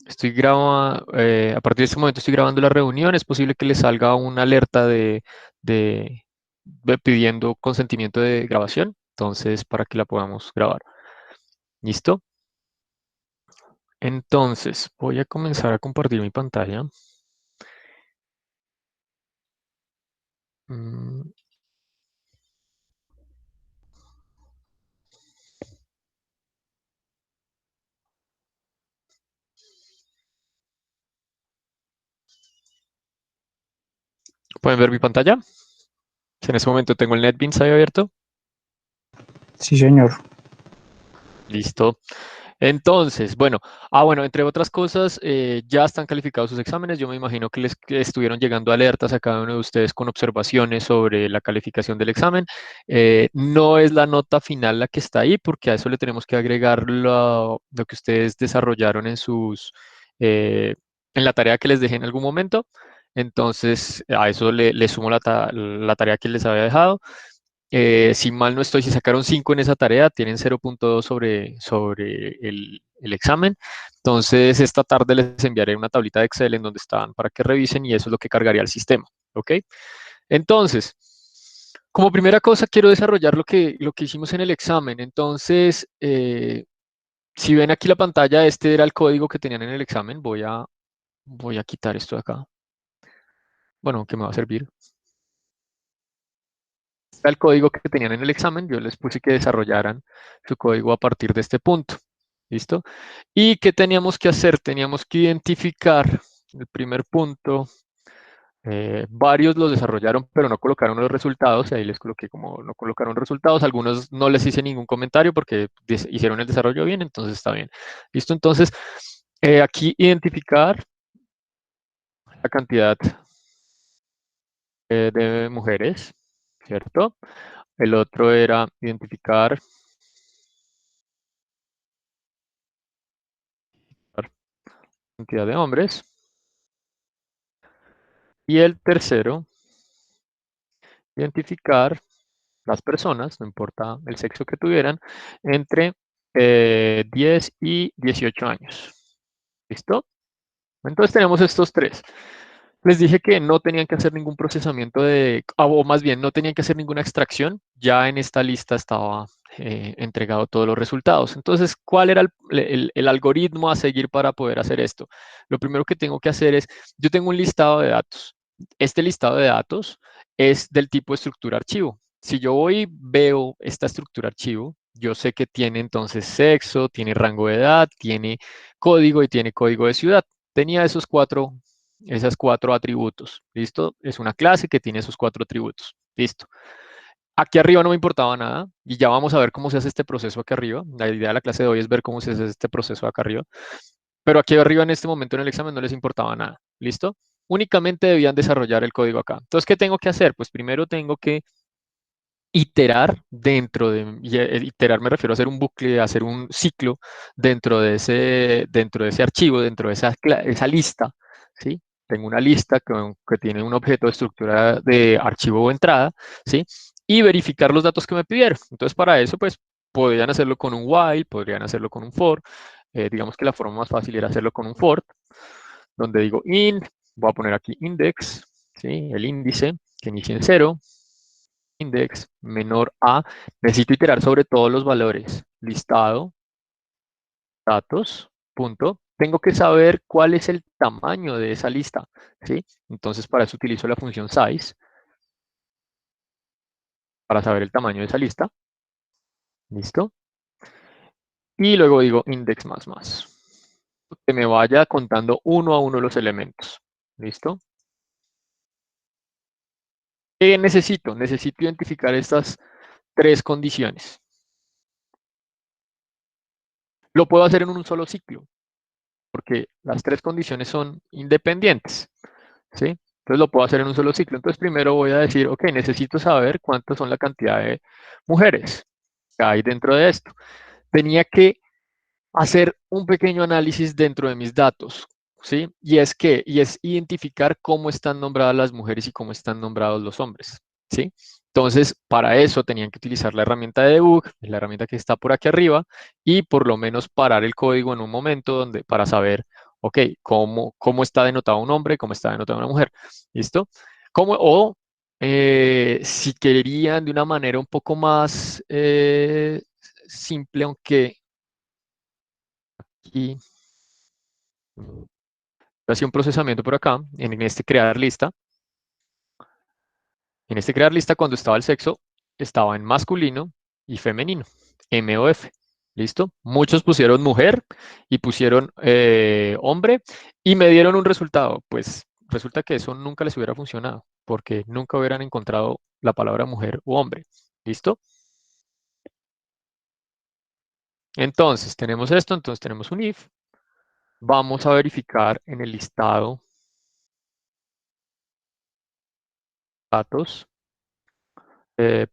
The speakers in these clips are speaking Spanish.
Estoy grabando, a partir de este momento estoy grabando la reunión. Es posible que le salga una alerta de- pidiendo consentimiento de grabación. Entonces, para que la podamos grabar. ¿Listo? Entonces, voy a comenzar a compartir mi pantalla. Mm, ¿Pueden ver mi pantalla? En este momento tengo el NetBeans ahí abierto. Sí, señor. Listo. Entonces, bueno, entre otras cosas, ya están calificados sus exámenes. Yo me imagino que estuvieron llegando alertas a cada uno de ustedes con observaciones sobre la calificación del examen. No es la nota final la que está ahí, porque a eso le tenemos que agregar lo que ustedes desarrollaron en la tarea que les dejé en algún momento. Entonces, a eso le sumo la tarea que les había dejado. Si mal no estoy, si sacaron 5 en esa tarea, tienen 0.2 sobre el examen. Entonces, esta tarde les enviaré una tablita de Excel en donde están para que revisen y eso es lo que cargaría el sistema. ¿Ok? Entonces, como primera cosa, quiero desarrollar lo que hicimos en el examen. Entonces, si ven aquí la pantalla, este era el código que tenían en el examen. Voy a quitar esto de acá. Bueno, que me va a servir. El código que tenían en el examen, yo les puse que desarrollaran su código a partir de este punto. ¿Listo? ¿Y qué teníamos que hacer? Teníamos que identificar el primer punto. Varios los desarrollaron, pero no colocaron los resultados. Y ahí les coloqué como no colocaron resultados. Algunos no les hice ningún comentario porque hicieron el desarrollo bien, entonces está bien. ¿Listo? Entonces, aquí identificar la cantidad de mujeres, ¿cierto? El otro era identificar la cantidad de hombres. Y el tercero, identificar las personas, no importa el sexo que tuvieran, entre 10 y 18 años. ¿Listo? Entonces tenemos estos tres. Les dije que no tenían que hacer ningún procesamiento o más bien, no tenían que hacer ninguna extracción. Ya en esta lista estaba entregado todos los resultados. Entonces, ¿cuál era el algoritmo a seguir para poder hacer esto? Lo primero que tengo que hacer es, yo tengo un listado de datos. Este listado de datos es del tipo estructura archivo. Si yo voy y veo esta estructura archivo, yo sé que tiene entonces sexo, tiene rango de edad, tiene código y tiene código de ciudad. Tenía esas cuatro atributos. ¿Listo? Es una clase que tiene esos cuatro atributos. Listo. Aquí arriba no me importaba nada y ya vamos a ver cómo se hace este proceso aquí arriba. La idea de la clase de hoy es ver cómo se hace este proceso acá arriba. Pero aquí arriba en este momento en el examen no les importaba nada. ¿Listo? Únicamente debían desarrollar el código acá. Entonces, ¿qué tengo que hacer? Pues primero tengo que iterar iterar me refiero a hacer un bucle, a hacer un ciclo dentro de ese archivo, dentro de esa lista, ¿sí? Tengo una lista que tiene un objeto de estructura de archivo o entrada, ¿sí? Y verificar los datos que me pidieron. Entonces, para eso, pues, podrían hacerlo con un while, podrían hacerlo con un for. Digamos que la forma más fácil era hacerlo con un for, donde digo voy a poner aquí index, ¿sí? El índice que inicie en 0, index menor a, necesito iterar sobre todos los valores, listado, datos, punto. Tengo que saber cuál es el tamaño de esa lista, ¿sí? Entonces, para eso utilizo la función size, para saber el tamaño de esa lista, ¿listo? Y luego digo index más más, que me vaya contando uno a uno los elementos, ¿listo? ¿Qué necesito? Necesito identificar estas tres condiciones. Lo puedo hacer en un solo ciclo, porque las tres condiciones son independientes, ¿sí? Entonces lo puedo hacer en un solo ciclo. Entonces primero voy a decir, ok, necesito saber cuántas son la cantidad de mujeres que hay dentro de esto. Tenía que hacer un pequeño análisis dentro de mis datos, ¿sí? Y es identificar cómo están nombradas las mujeres y cómo están nombrados los hombres, ¿sí? Entonces, para eso tenían que utilizar la herramienta de debug, la herramienta que está por aquí arriba, y por lo menos parar el código en un momento para saber, ok, cómo está denotado un hombre, cómo está denotada una mujer. ¿Listo? Si querían de una manera un poco más simple, aunque aquí hacía un procesamiento por acá, en este crear lista. En este crear lista, cuando estaba el sexo, estaba en masculino y femenino, M o F. ¿Listo? Muchos pusieron mujer y pusieron hombre y me dieron un resultado. Pues resulta que eso nunca les hubiera funcionado porque nunca hubieran encontrado la palabra mujer u hombre. ¿Listo? Entonces, tenemos esto, entonces tenemos un if. Vamos a verificar en el listado datos.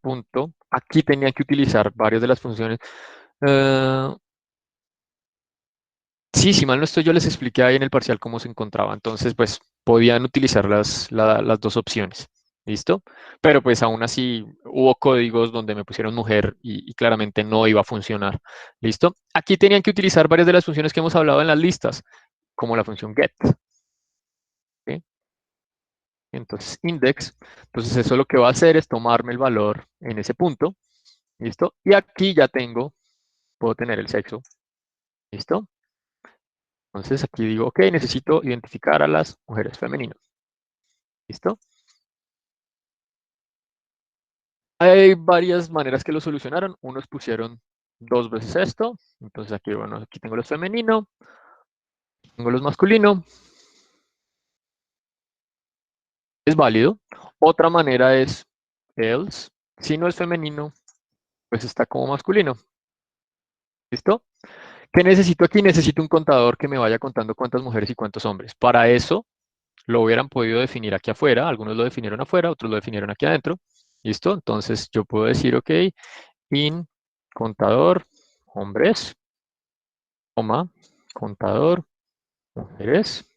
Punto. Aquí tenía que utilizar varias de las funciones. Eh, Sí, si mal no estoy, yo les expliqué ahí en el parcial cómo se encontraba. Entonces, pues podían utilizar las dos opciones. ¿Listo? Pero pues aún así hubo códigos donde me pusieron mujer y claramente no iba a funcionar. ¿Listo? Aquí tenían que utilizar varias de las funciones que hemos hablado en las listas, como la función get. ¿Sí? Entonces, index. Entonces, eso lo que va a hacer es tomarme el valor en ese punto. ¿Listo? Y aquí ya puedo tener el sexo. ¿Listo? Entonces aquí digo, ok, necesito identificar a las mujeres femeninas. ¿Listo? Hay varias maneras que lo solucionaron. Unos pusieron dos veces esto. Entonces aquí, bueno, aquí tengo los femenino, tengo los masculino. Es válido. Otra manera es else. Si no es femenino, pues está como masculino. ¿Listo? ¿Qué necesito aquí? Necesito un contador que me vaya contando cuántas mujeres y cuántos hombres. Para eso lo hubieran podido definir aquí afuera. Algunos lo definieron afuera, otros lo definieron aquí adentro. ¿Listo? Entonces yo puedo decir, ok, in contador hombres, coma, contador mujeres.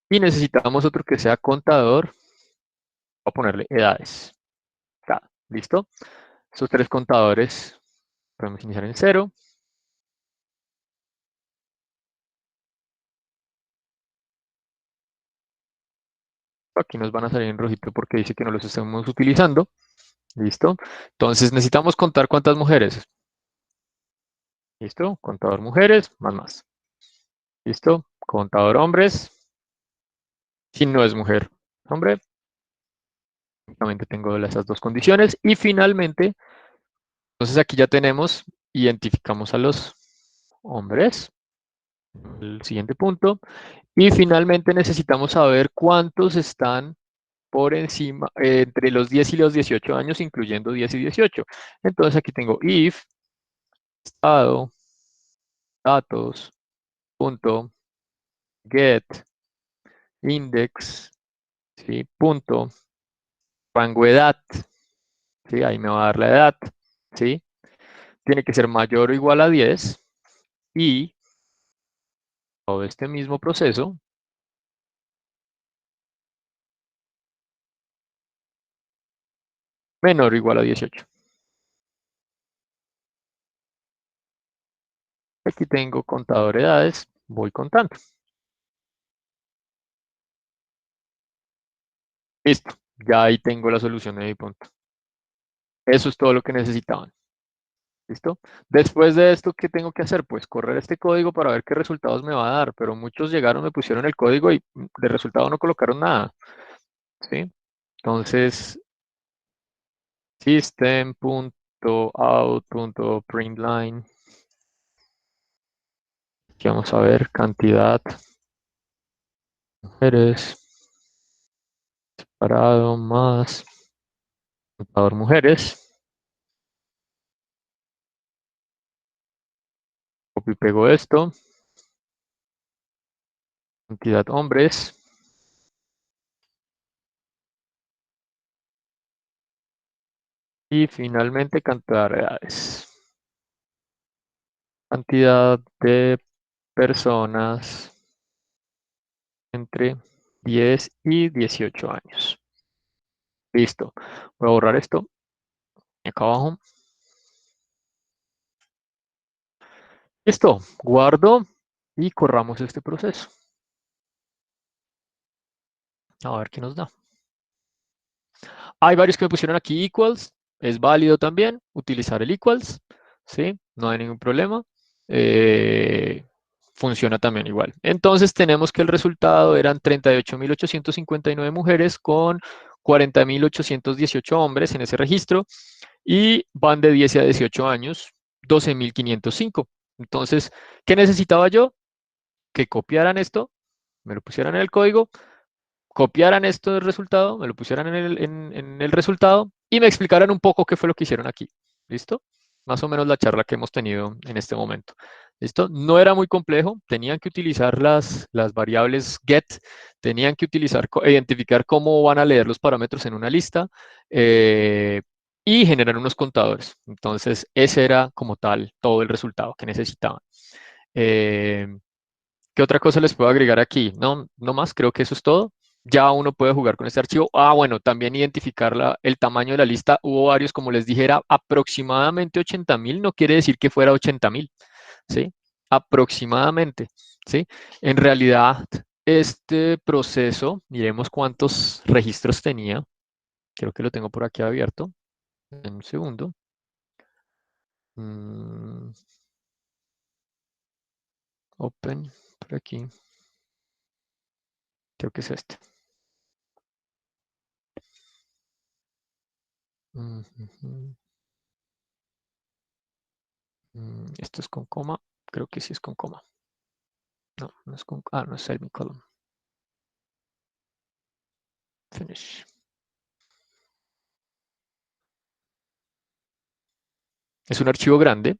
Y necesitamos otro que sea contador. Voy a ponerle edades. ¿Listo? Estos tres contadores podemos iniciar en 0. Aquí nos van a salir en rojito porque dice que no los estamos utilizando. ¿Listo? Entonces necesitamos contar cuántas mujeres. ¿Listo? Contador mujeres, más. ¿Listo? Contador hombres. Si no es mujer, hombre. Únicamente tengo esas dos condiciones. Y finalmente, entonces aquí ya identificamos a los hombres. El siguiente punto. Y finalmente necesitamos saber cuántos están por encima, entre los 10 y los 18 años, incluyendo 10 y 18. Entonces aquí tengo if, estado, datos, punto, get, index, ¿sí? Punto, rango edad, ¿sí? Ahí me va a dar la edad, ¿sí? Tiene que ser mayor o igual a 10 y todo este mismo proceso menor o igual a 18. Aquí tengo contador edades, voy contando. Listo, ya ahí tengo la solución de mi punto. Eso es todo lo que necesitaban. ¿Listo? Después de esto, ¿qué tengo que hacer? Pues correr este código para ver qué resultados me va a dar, pero muchos llegaron, me pusieron el código y de resultado no colocaron nada. ¿Sí? Entonces, system.out.println. Aquí vamos a ver cantidad, mujeres, separado más, contador mujeres. Copio y pego esto. Cantidad hombres. Y finalmente cantidad de edades. Cantidad de personas entre 10 y 18 años. Listo. Voy a borrar esto Acá abajo. Listo, guardo y corramos este proceso. A ver qué nos da. Hay varios que me pusieron aquí equals. Es válido también utilizar el equals. ¿Sí? No hay ningún problema. Funciona también igual. Entonces tenemos que el resultado eran 38.859 mujeres con 40.818 hombres en ese registro y van de 10 a 18 años, 12.505. Entonces, ¿qué necesitaba yo? Que copiaran esto, me lo pusieran en el código, copiaran esto del resultado, me lo pusieran en el resultado y me explicaran un poco qué fue lo que hicieron aquí. ¿Listo? Más o menos la charla que hemos tenido en este momento. ¿Listo? No era muy complejo, tenían que utilizar las variables get, tenían que utilizar, identificar cómo van a leer los parámetros en una lista y generar unos contadores. Entonces, ese era como tal todo el resultado que necesitaban. Eh, ¿Qué otra cosa les puedo agregar aquí? No, no más, creo que eso es todo. Ya uno puede jugar con este archivo. Ah, bueno, también identificar el tamaño de la lista. Hubo varios, como les dije, era aproximadamente 80.000, no quiere decir que fuera 80.000, ¿sí? Aproximadamente, ¿sí? En realidad, este proceso, miremos cuántos registros tenía. Creo que lo tengo por aquí abierto. En un segundo. Mm, Open, por aquí. Creo que es este. Ujú. Esto es con coma. Creo que sí es con coma. No, no es con... Ah, no es semicolon. Finish. Es un archivo grande.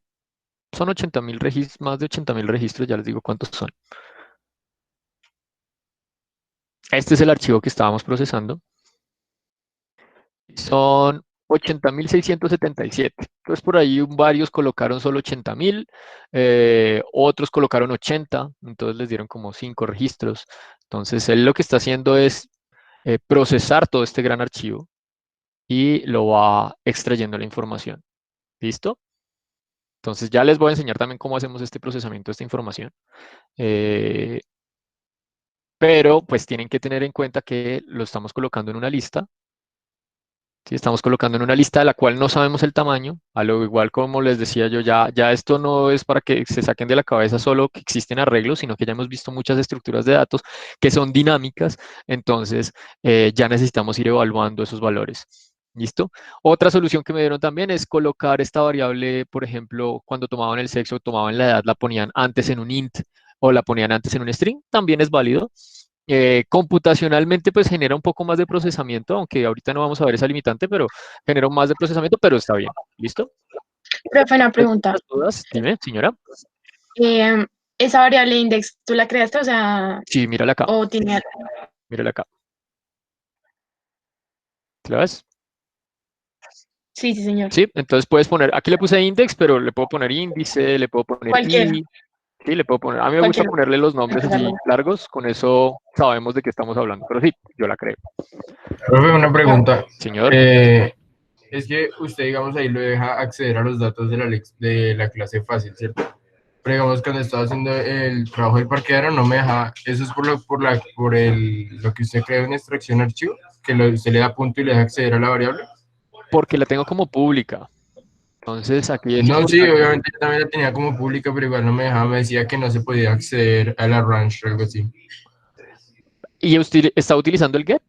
Son 80.000 registros, más de 80.000 registros. Ya les digo cuántos son. Este es el archivo que estábamos procesando. Son 80.677. Entonces por ahí varios colocaron solo 80.000, otros colocaron 80, entonces les dieron como 5 registros. Entonces él lo que está haciendo es procesar todo este gran archivo y lo va extrayendo la información. ¿Listo? Entonces ya les voy a enseñar también cómo hacemos este procesamiento de esta información. Eh, pero pues tienen que tener en cuenta que lo estamos colocando en una lista. ¿Sí? Estamos colocando en una lista de la cual no sabemos el tamaño, a lo igual como les decía yo, ya esto no es para que se saquen de la cabeza solo que existen arreglos, sino que ya hemos visto muchas estructuras de datos que son dinámicas, entonces ya necesitamos ir evaluando esos valores. ¿Listo? Otra solución que me dieron también es colocar esta variable, por ejemplo, cuando tomaban el sexo o tomaban la edad, la ponían antes en un int o la ponían antes en un string, también es válido. Computacionalmente, pues genera un poco más de procesamiento, aunque ahorita no vamos a ver esa limitante, pero genera más de procesamiento, pero está bien. ¿Listo? Profe, una pregunta. ¿Otras dudas? Dime, señora. Eh, ¿Esa variable index tú la creaste? O sea, Sí, mírala acá. o tiene... Mírala acá. ¿La ves? Sí, sí, señor. Sí, entonces puedes poner, aquí le puse index, pero le puedo poner índice, le puedo poner Cualquiera, i, sí, le puedo poner, a mí me gusta cualquiera. ponerle los nombres así largos, con eso sabemos de qué estamos hablando, pero sí, yo la creo. Profe, una pregunta. Señor, Es que usted, digamos, ahí lo deja acceder a los datos de la clase fácil, ¿cierto? Pero digamos, cuando estaba haciendo el trabajo del parqueadero, no me deja. Eso es lo que usted crea en extracción archivo, que usted le da punto y le deja acceder a la variable. porque la tengo como pública. Entonces aquí es No, sí, importante. obviamente yo también la tenía como pública, pero igual no me dejaba, me decía que no se podía acceder a la range o algo así. ¿Y usted está utilizando el get?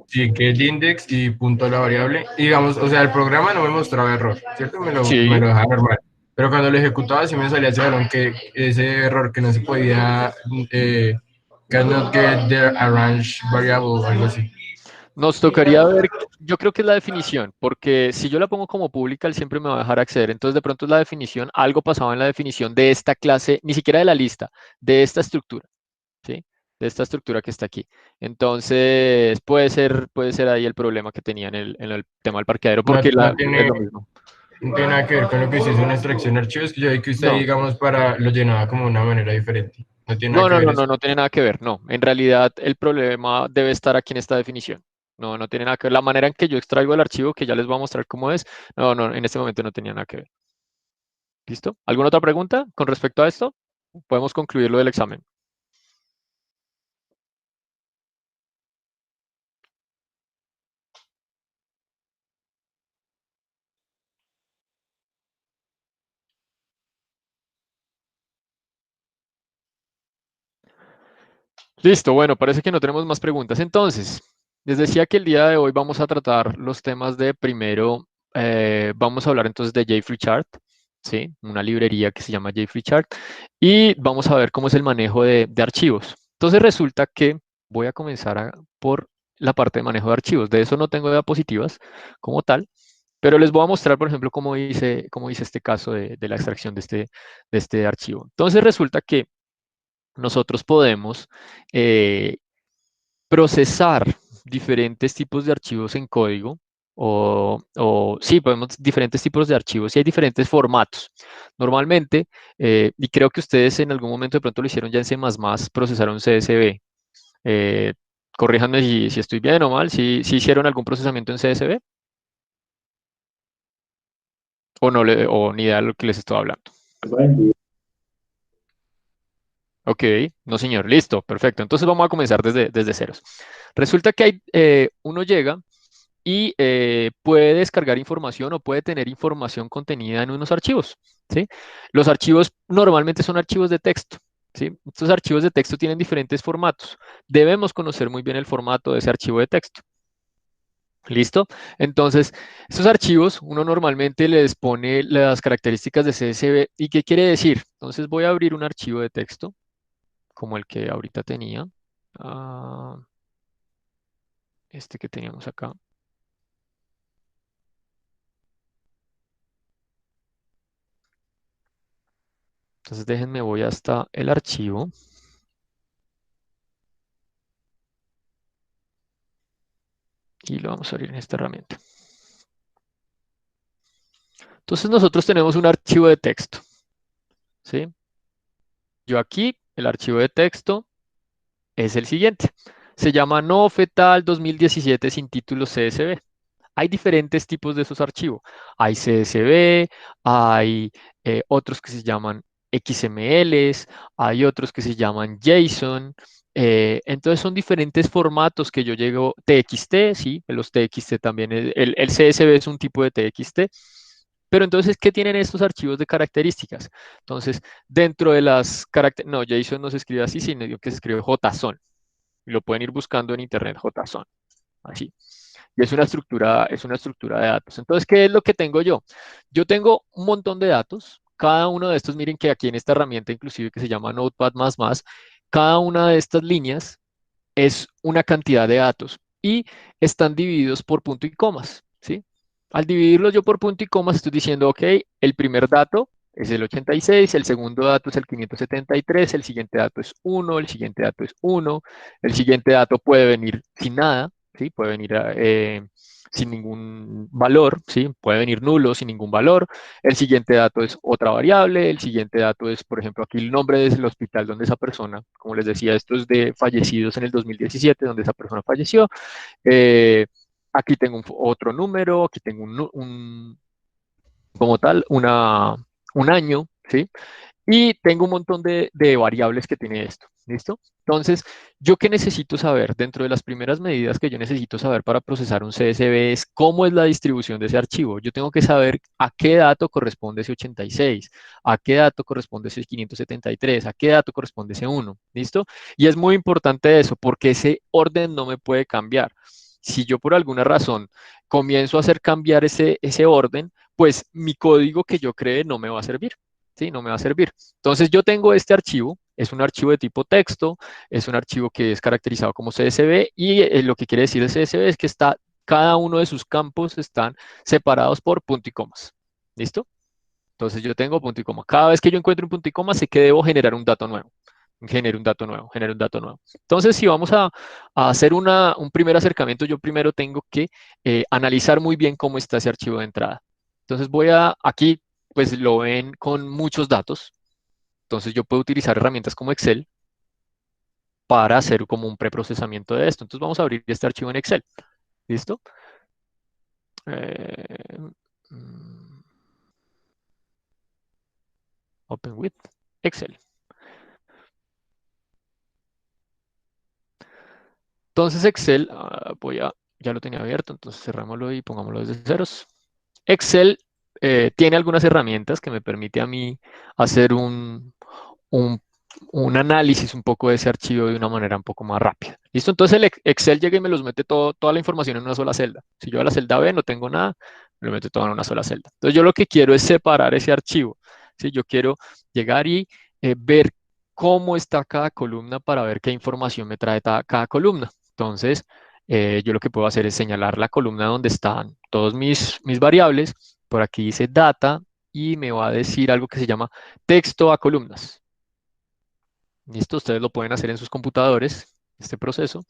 Sí, que el index y punto a la variable. Y digamos, o sea, el programa no me mostraba error, ¿cierto? Me Sí. lo dejaba normal. Pero cuando lo ejecutaba sí me salía ese balón ese error que no se podía, cannot get the arrange variable o algo así. Nos tocaría ver, yo creo que es la definición, porque si yo la pongo como pública, él siempre me va a dejar acceder. Entonces, de pronto es la definición, algo pasaba en la definición de esta clase, ni siquiera de la lista, de esta estructura, ¿sí? De esta estructura que está aquí. Entonces, puede ser ahí el problema que tenía en el tema del parqueadero, No, porque no es tiene, lo mismo. no tiene nada que ver con lo que usted hizo en extracción de archivos, que yo vi que usted, No, digamos, lo llenaba como de una manera diferente. No tiene nada no, que no, ver no, eso. no, no tiene nada que ver, no. En realidad, el problema debe estar aquí en esta definición. No, no tiene nada que ver. La manera en que yo extraigo el archivo, que ya les voy a mostrar cómo es, no, no, en este momento no tenía nada que ver. ¿Listo? ¿Alguna otra pregunta con respecto a esto? Podemos concluir lo del examen. Listo, bueno, parece que no tenemos más preguntas. Entonces, les decía que el día de hoy vamos a tratar los temas de primero, vamos a hablar entonces de JFreeChart, ¿sí? Una librería que se llama JFreeChart, y vamos a ver cómo es el manejo de archivos. Entonces resulta que voy a comenzar por la parte de manejo de archivos. De eso no tengo diapositivas como tal, pero les voy a mostrar, por ejemplo, cómo hice este caso de la extracción de este archivo. Entonces resulta que nosotros podemos procesar diferentes tipos de archivos en código o sí, podemos diferentes tipos de archivos y hay diferentes formatos. Normalmente, y creo que ustedes en algún momento de pronto lo hicieron ya en C++, procesaron CSV. Eh, Corríjanme si estoy bien o mal, si hicieron algún procesamiento en CSV o no o ni idea de lo que les estoy hablando. Ok, no señor, listo, perfecto. Entonces vamos a comenzar desde ceros. Resulta que uno llega y puede descargar información o puede tener información contenida en unos archivos, ¿sí? Los archivos normalmente son archivos de texto, ¿sí? Estos archivos de texto tienen diferentes formatos. Debemos conocer muy bien el formato de ese archivo de texto. ¿Listo? Entonces, estos archivos uno normalmente les pone las características de CSV. ¿Y qué quiere decir? Entonces voy a abrir un archivo de texto como el que ahorita tenía. ah, este que teníamos acá. Entonces déjenme, voy hasta el archivo. Y lo vamos a abrir en esta herramienta. Entonces nosotros tenemos un archivo de texto, ¿sí? Yo aquí, el archivo de texto es el siguiente. Se llama no fetal 2017 sin título CSV. Hay diferentes tipos de esos archivos. Hay CSV, hay otros que se llaman XMLs, hay otros que se llaman JSON. Entonces son diferentes formatos que yo llego, TXT, sí, los TXT también, el CSV es un tipo de TXT. Pero entonces, ¿qué tienen estos archivos de características? Entonces, dentro de las características, no, JSON no se escribe así, sino que se escribe JSON. Y lo pueden ir buscando en internet, JSON, así. Y es una estructura de datos. Entonces, ¿qué es lo que tengo yo? Yo tengo un montón de datos. Cada uno de estos, miren que aquí en esta herramienta, inclusive que se llama Notepad++, cada una de estas líneas es una cantidad de datos y están divididos por punto y comas, ¿sí? Al dividirlos yo por punto y comas, estoy diciendo, ok, el primer dato es el 86, el segundo dato es el 573, el siguiente dato es 1, el siguiente dato es 1, el siguiente dato puede venir sin nada, ¿sí? Puede venir sin ningún valor, ¿sí? Puede venir nulo sin ningún valor. El siguiente dato es otra variable, el siguiente dato es, por ejemplo, aquí el nombre del hospital donde esa persona, como les decía, esto es de fallecidos en el 2017, donde esa persona falleció. Eh, Aquí tengo otro número, aquí tengo como tal, un año, ¿sí? Y tengo un montón de variables que tiene esto, ¿listo? Entonces, ¿yo qué necesito saber? Dentro de las primeras medidas que yo necesito saber para procesar un CSV es cómo es la distribución de ese archivo. Yo tengo que saber a qué dato corresponde ese 86, a qué dato corresponde ese 573, a qué dato corresponde ese 1, ¿listo? Y es muy importante eso, porque ese orden no me puede cambiar. Si yo por alguna razón comienzo a hacer cambiar ese orden, pues mi código que yo cree no me va a servir. ¿Sí? No me va a servir. Entonces yo tengo este archivo, es un archivo de tipo texto, es un archivo que es caracterizado como CSV y lo que quiere decir el CSV es que cada uno de sus campos están separados por punto y comas. ¿Listo? Entonces yo tengo punto y coma. Cada vez que yo encuentro un punto y coma, sé que debo generar un dato nuevo. Genere un dato nuevo, genere un dato nuevo. Entonces, si vamos a hacer un primer acercamiento, yo primero tengo que analizar muy bien cómo está ese archivo de entrada. Entonces aquí pues lo ven con muchos datos. Entonces yo puedo utilizar herramientas como Excel para hacer como un preprocesamiento de esto. Entonces vamos a abrir este archivo en Excel. ¿Listo? Open with Excel. Entonces Excel, ya lo tenía abierto, entonces cerrámoslo y pongámoslo desde ceros. Excel tiene algunas herramientas que me permite a mí hacer un, un análisis un poco de ese archivo de una manera un poco más rápida. ¿Listo? Entonces el Excel llega y me los mete toda la información en una sola celda. Si yo a la celda B no tengo nada, me lo mete todo en una sola celda. Entonces yo lo que quiero es separar ese archivo. ¿Sí? Yo quiero llegar y ver cómo está cada columna para ver qué información me trae cada columna. Entonces, yo lo que puedo hacer es señalar la columna donde están todos mis variables. Por aquí dice data y me va a decir algo que se llama texto a columnas. Listo, ustedes lo pueden hacer en sus computadores, este proceso.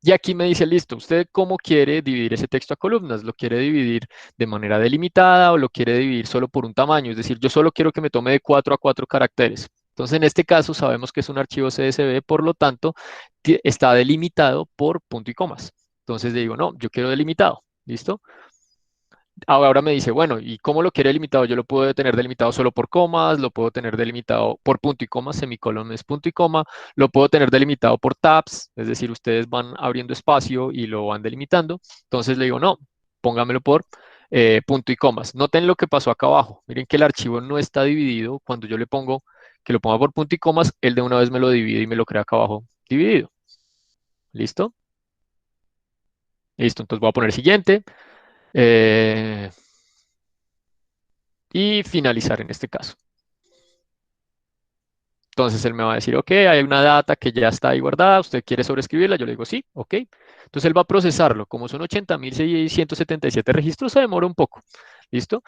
Y aquí me dice, listo, ¿usted cómo quiere dividir ese texto a columnas? ¿Lo quiere dividir de manera delimitada o lo quiere dividir solo por un tamaño? Es decir, yo solo quiero que me tome de 4 a 4 caracteres. Entonces, en este caso, sabemos que es un archivo CSV, por lo tanto, está delimitado por punto y comas. Entonces, le digo, no, yo quiero delimitado. ¿Listo? Ahora me dice, bueno, ¿y cómo lo quiere delimitado? Yo lo puedo tener delimitado solo por comas, lo puedo tener delimitado por punto y coma, semicolon es punto y coma, lo puedo tener delimitado por tabs, es decir, ustedes van abriendo espacio y lo van delimitando. Entonces le digo, no, póngamelo por punto y comas. Noten lo que pasó acá abajo. Miren que el archivo no está dividido. Cuando yo le pongo que lo ponga por punto y comas, él de una vez me lo divide y me lo crea acá abajo dividido. ¿Listo? Listo, entonces voy a poner siguiente. Y finalizar en este caso. Entonces él me va a decir, ok, hay una data que ya está ahí guardada, ¿usted quiere sobreescribirla? Yo le digo, sí, ok. Entonces él va a procesarlo. Como son 80.677 registros, se demora un poco. ¿Listo?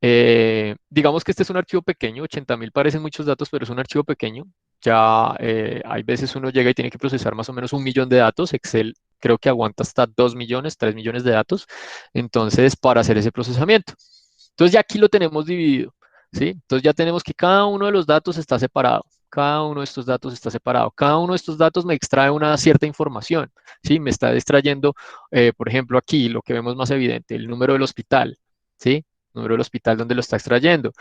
Digamos que este es un archivo pequeño, 80.000 parecen muchos datos, pero es un archivo pequeño. Ya hay veces uno llega y tiene que procesar más o menos 1 millón de datos. Excel creo que aguanta hasta 2 millones, 3 millones de datos. Entonces, para hacer ese procesamiento. Entonces ya aquí lo tenemos dividido. ¿Sí? Entonces ya tenemos que cada uno de los datos está separado. Cada uno de estos datos está separado. Cada uno de estos datos me extrae una cierta información. ¿Sí? Me está extrayendo, por ejemplo, aquí lo que vemos más evidente, el número del hospital. ¿Sí? Número del hospital donde lo está extrayendo.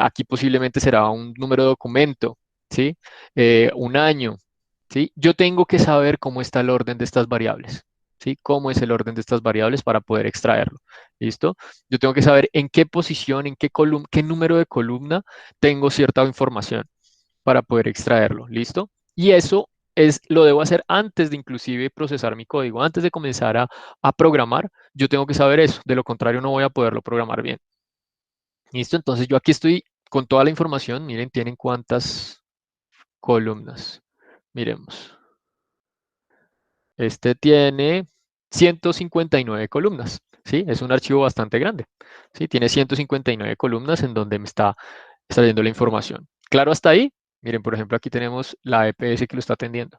Aquí posiblemente será un número de documento. ¿Sí? Un año. ¿Sí? Yo tengo que saber cómo está el orden de estas variables. ¿Sí? Cómo es el orden de estas variables para poder extraerlo. ¿Listo? Yo tengo que saber en qué posición, en qué número de columna tengo cierta información para poder extraerlo. ¿Listo? Y eso lo debo hacer antes de inclusive procesar mi código. Antes de comenzar a programar, yo tengo que saber eso. De lo contrario, no voy a poderlo programar bien. ¿Listo? Entonces yo aquí estoy con toda la información. Miren, tienen cuántas columnas. Miremos. Este tiene 159 columnas. ¿Sí? Es un archivo bastante grande. ¿Sí? Tiene 159 columnas en donde me está extrayendo la información. ¿Claro hasta ahí? Miren, por ejemplo, aquí tenemos la EPS que lo está atendiendo.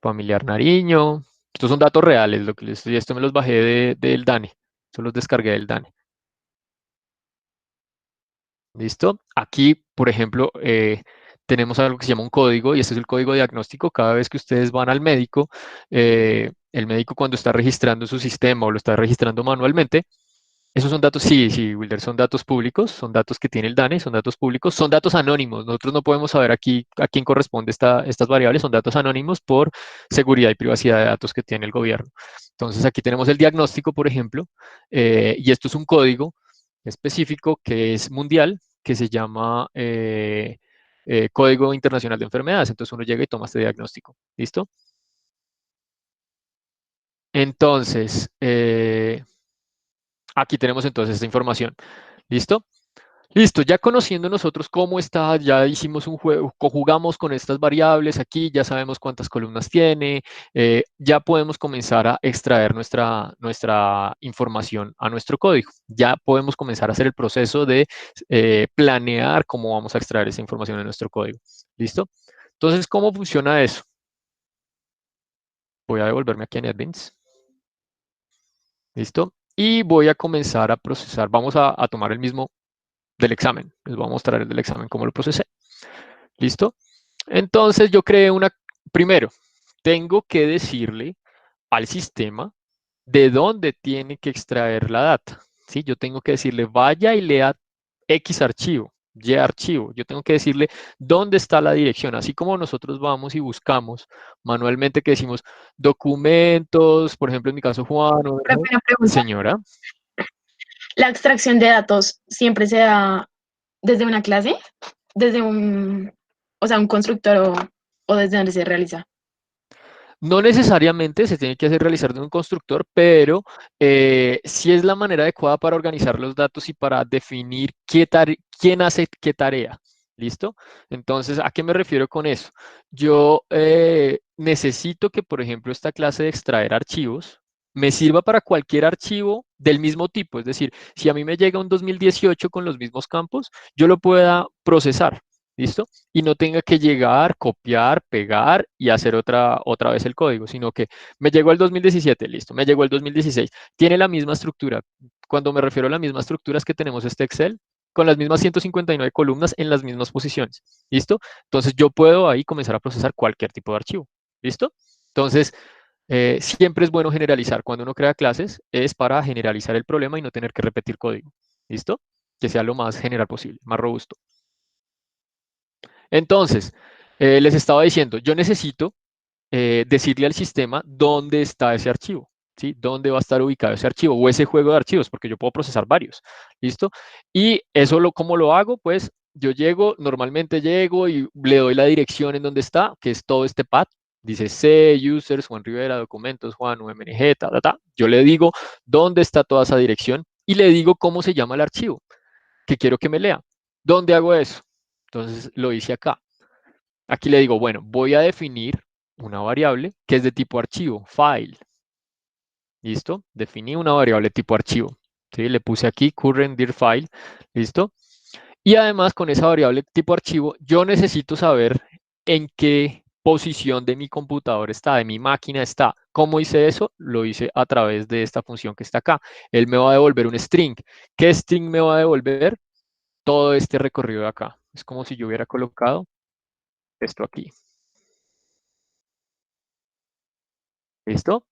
Familiar Nariño. Estos son datos reales. Esto me los bajé del DANE. Estos los descargué del DANE. ¿Listo? Aquí, por ejemplo, tenemos algo que se llama un código y este es el código diagnóstico. Cada vez que ustedes van al médico, el médico cuando está registrando su sistema o lo está registrando manualmente, esos son datos, sí, Wilder, son datos públicos, son datos que tiene el DANE, son datos públicos, son datos anónimos. Nosotros no podemos saber aquí a quién corresponde estas variables, son datos anónimos por seguridad y privacidad de datos que tiene el gobierno. Entonces aquí tenemos el diagnóstico, por ejemplo, y esto es un código específico que es mundial, que se llama Código Internacional de Enfermedades. Entonces uno llega y toma este diagnóstico. ¿Listo? Entonces, aquí tenemos entonces esta información. ¿Listo? Listo, ya conociendo nosotros cómo está, ya hicimos un juego, jugamos con estas variables aquí, ya sabemos cuántas columnas tiene, ya podemos comenzar a extraer nuestra información a nuestro código. Ya podemos comenzar a hacer el proceso de planear cómo vamos a extraer esa información en nuestro código. ¿Listo? Entonces, ¿cómo funciona eso? Voy a devolverme aquí en NetBeans. ¿Listo? Y voy a comenzar a procesar, vamos a tomar el mismo del examen. Les voy a mostrar el del examen, cómo lo procesé. ¿Listo? Entonces yo creé primero, tengo que decirle al sistema de dónde tiene que extraer la data. ¿Sí? Yo tengo que decirle, vaya y lea X archivo, Y archivo. Yo tengo que decirle dónde está la dirección. Así como nosotros vamos y buscamos manualmente que decimos documentos, por ejemplo, en mi caso Juan, o Profe, una pregunta. señora. ¿La extracción de datos siempre se da desde una clase? ¿Desde un, o sea, un constructor o desde donde se realiza? No necesariamente se tiene que hacer realizar de un constructor, pero sí es la manera adecuada para organizar los datos y para definir quién hace qué tarea. ¿Listo? Entonces, ¿a qué me refiero con eso? Yo necesito que, por ejemplo, esta clase de extraer archivos me sirva para cualquier archivo del mismo tipo. Es decir, si a mí me llega un 2018 con los mismos campos, yo lo pueda procesar. ¿Listo? Y no tenga que llegar, copiar, pegar y hacer otra vez el código, sino que me llegó el 2017, listo, me llegó el 2016, tiene la misma estructura. Cuando me refiero a la misma estructura es que tenemos este Excel con las mismas 159 columnas en las mismas posiciones, ¿listo? Entonces yo puedo ahí comenzar a procesar cualquier tipo de archivo, ¿listo? Entonces, siempre es bueno generalizar. Cuando uno crea clases es para generalizar el problema y no tener que repetir código, ¿listo? Que sea lo más general posible, más robusto. Entonces, les estaba diciendo, yo necesito decirle al sistema dónde está ese archivo, ¿sí? Dónde va a estar ubicado ese archivo o ese juego de archivos, porque yo puedo procesar varios, ¿listo? Y eso, ¿cómo lo hago? Pues yo normalmente llego y le doy la dirección en donde está, que es todo este path. Dice C, users, Juan Rivera, documentos, Juan, UMNG, ta, ta, ta. Yo le digo dónde está toda esa dirección y le digo cómo se llama el archivo que quiero que me lea. ¿Dónde hago eso? Entonces lo hice acá. Aquí le digo, bueno, voy a definir una variable que es de tipo archivo, file. ¿Listo? Definí una variable tipo archivo. ¿Sí? Le puse aquí current dir file. ¿Listo? Y además con esa variable tipo archivo, yo necesito saber en qué posición de mi computador está, de mi máquina está. ¿Cómo hice eso? Lo hice a través de esta función que está acá. Él me va a devolver un string. ¿Qué string me va a devolver? Todo este recorrido de acá. Es como si yo hubiera colocado esto aquí. ¿Listo?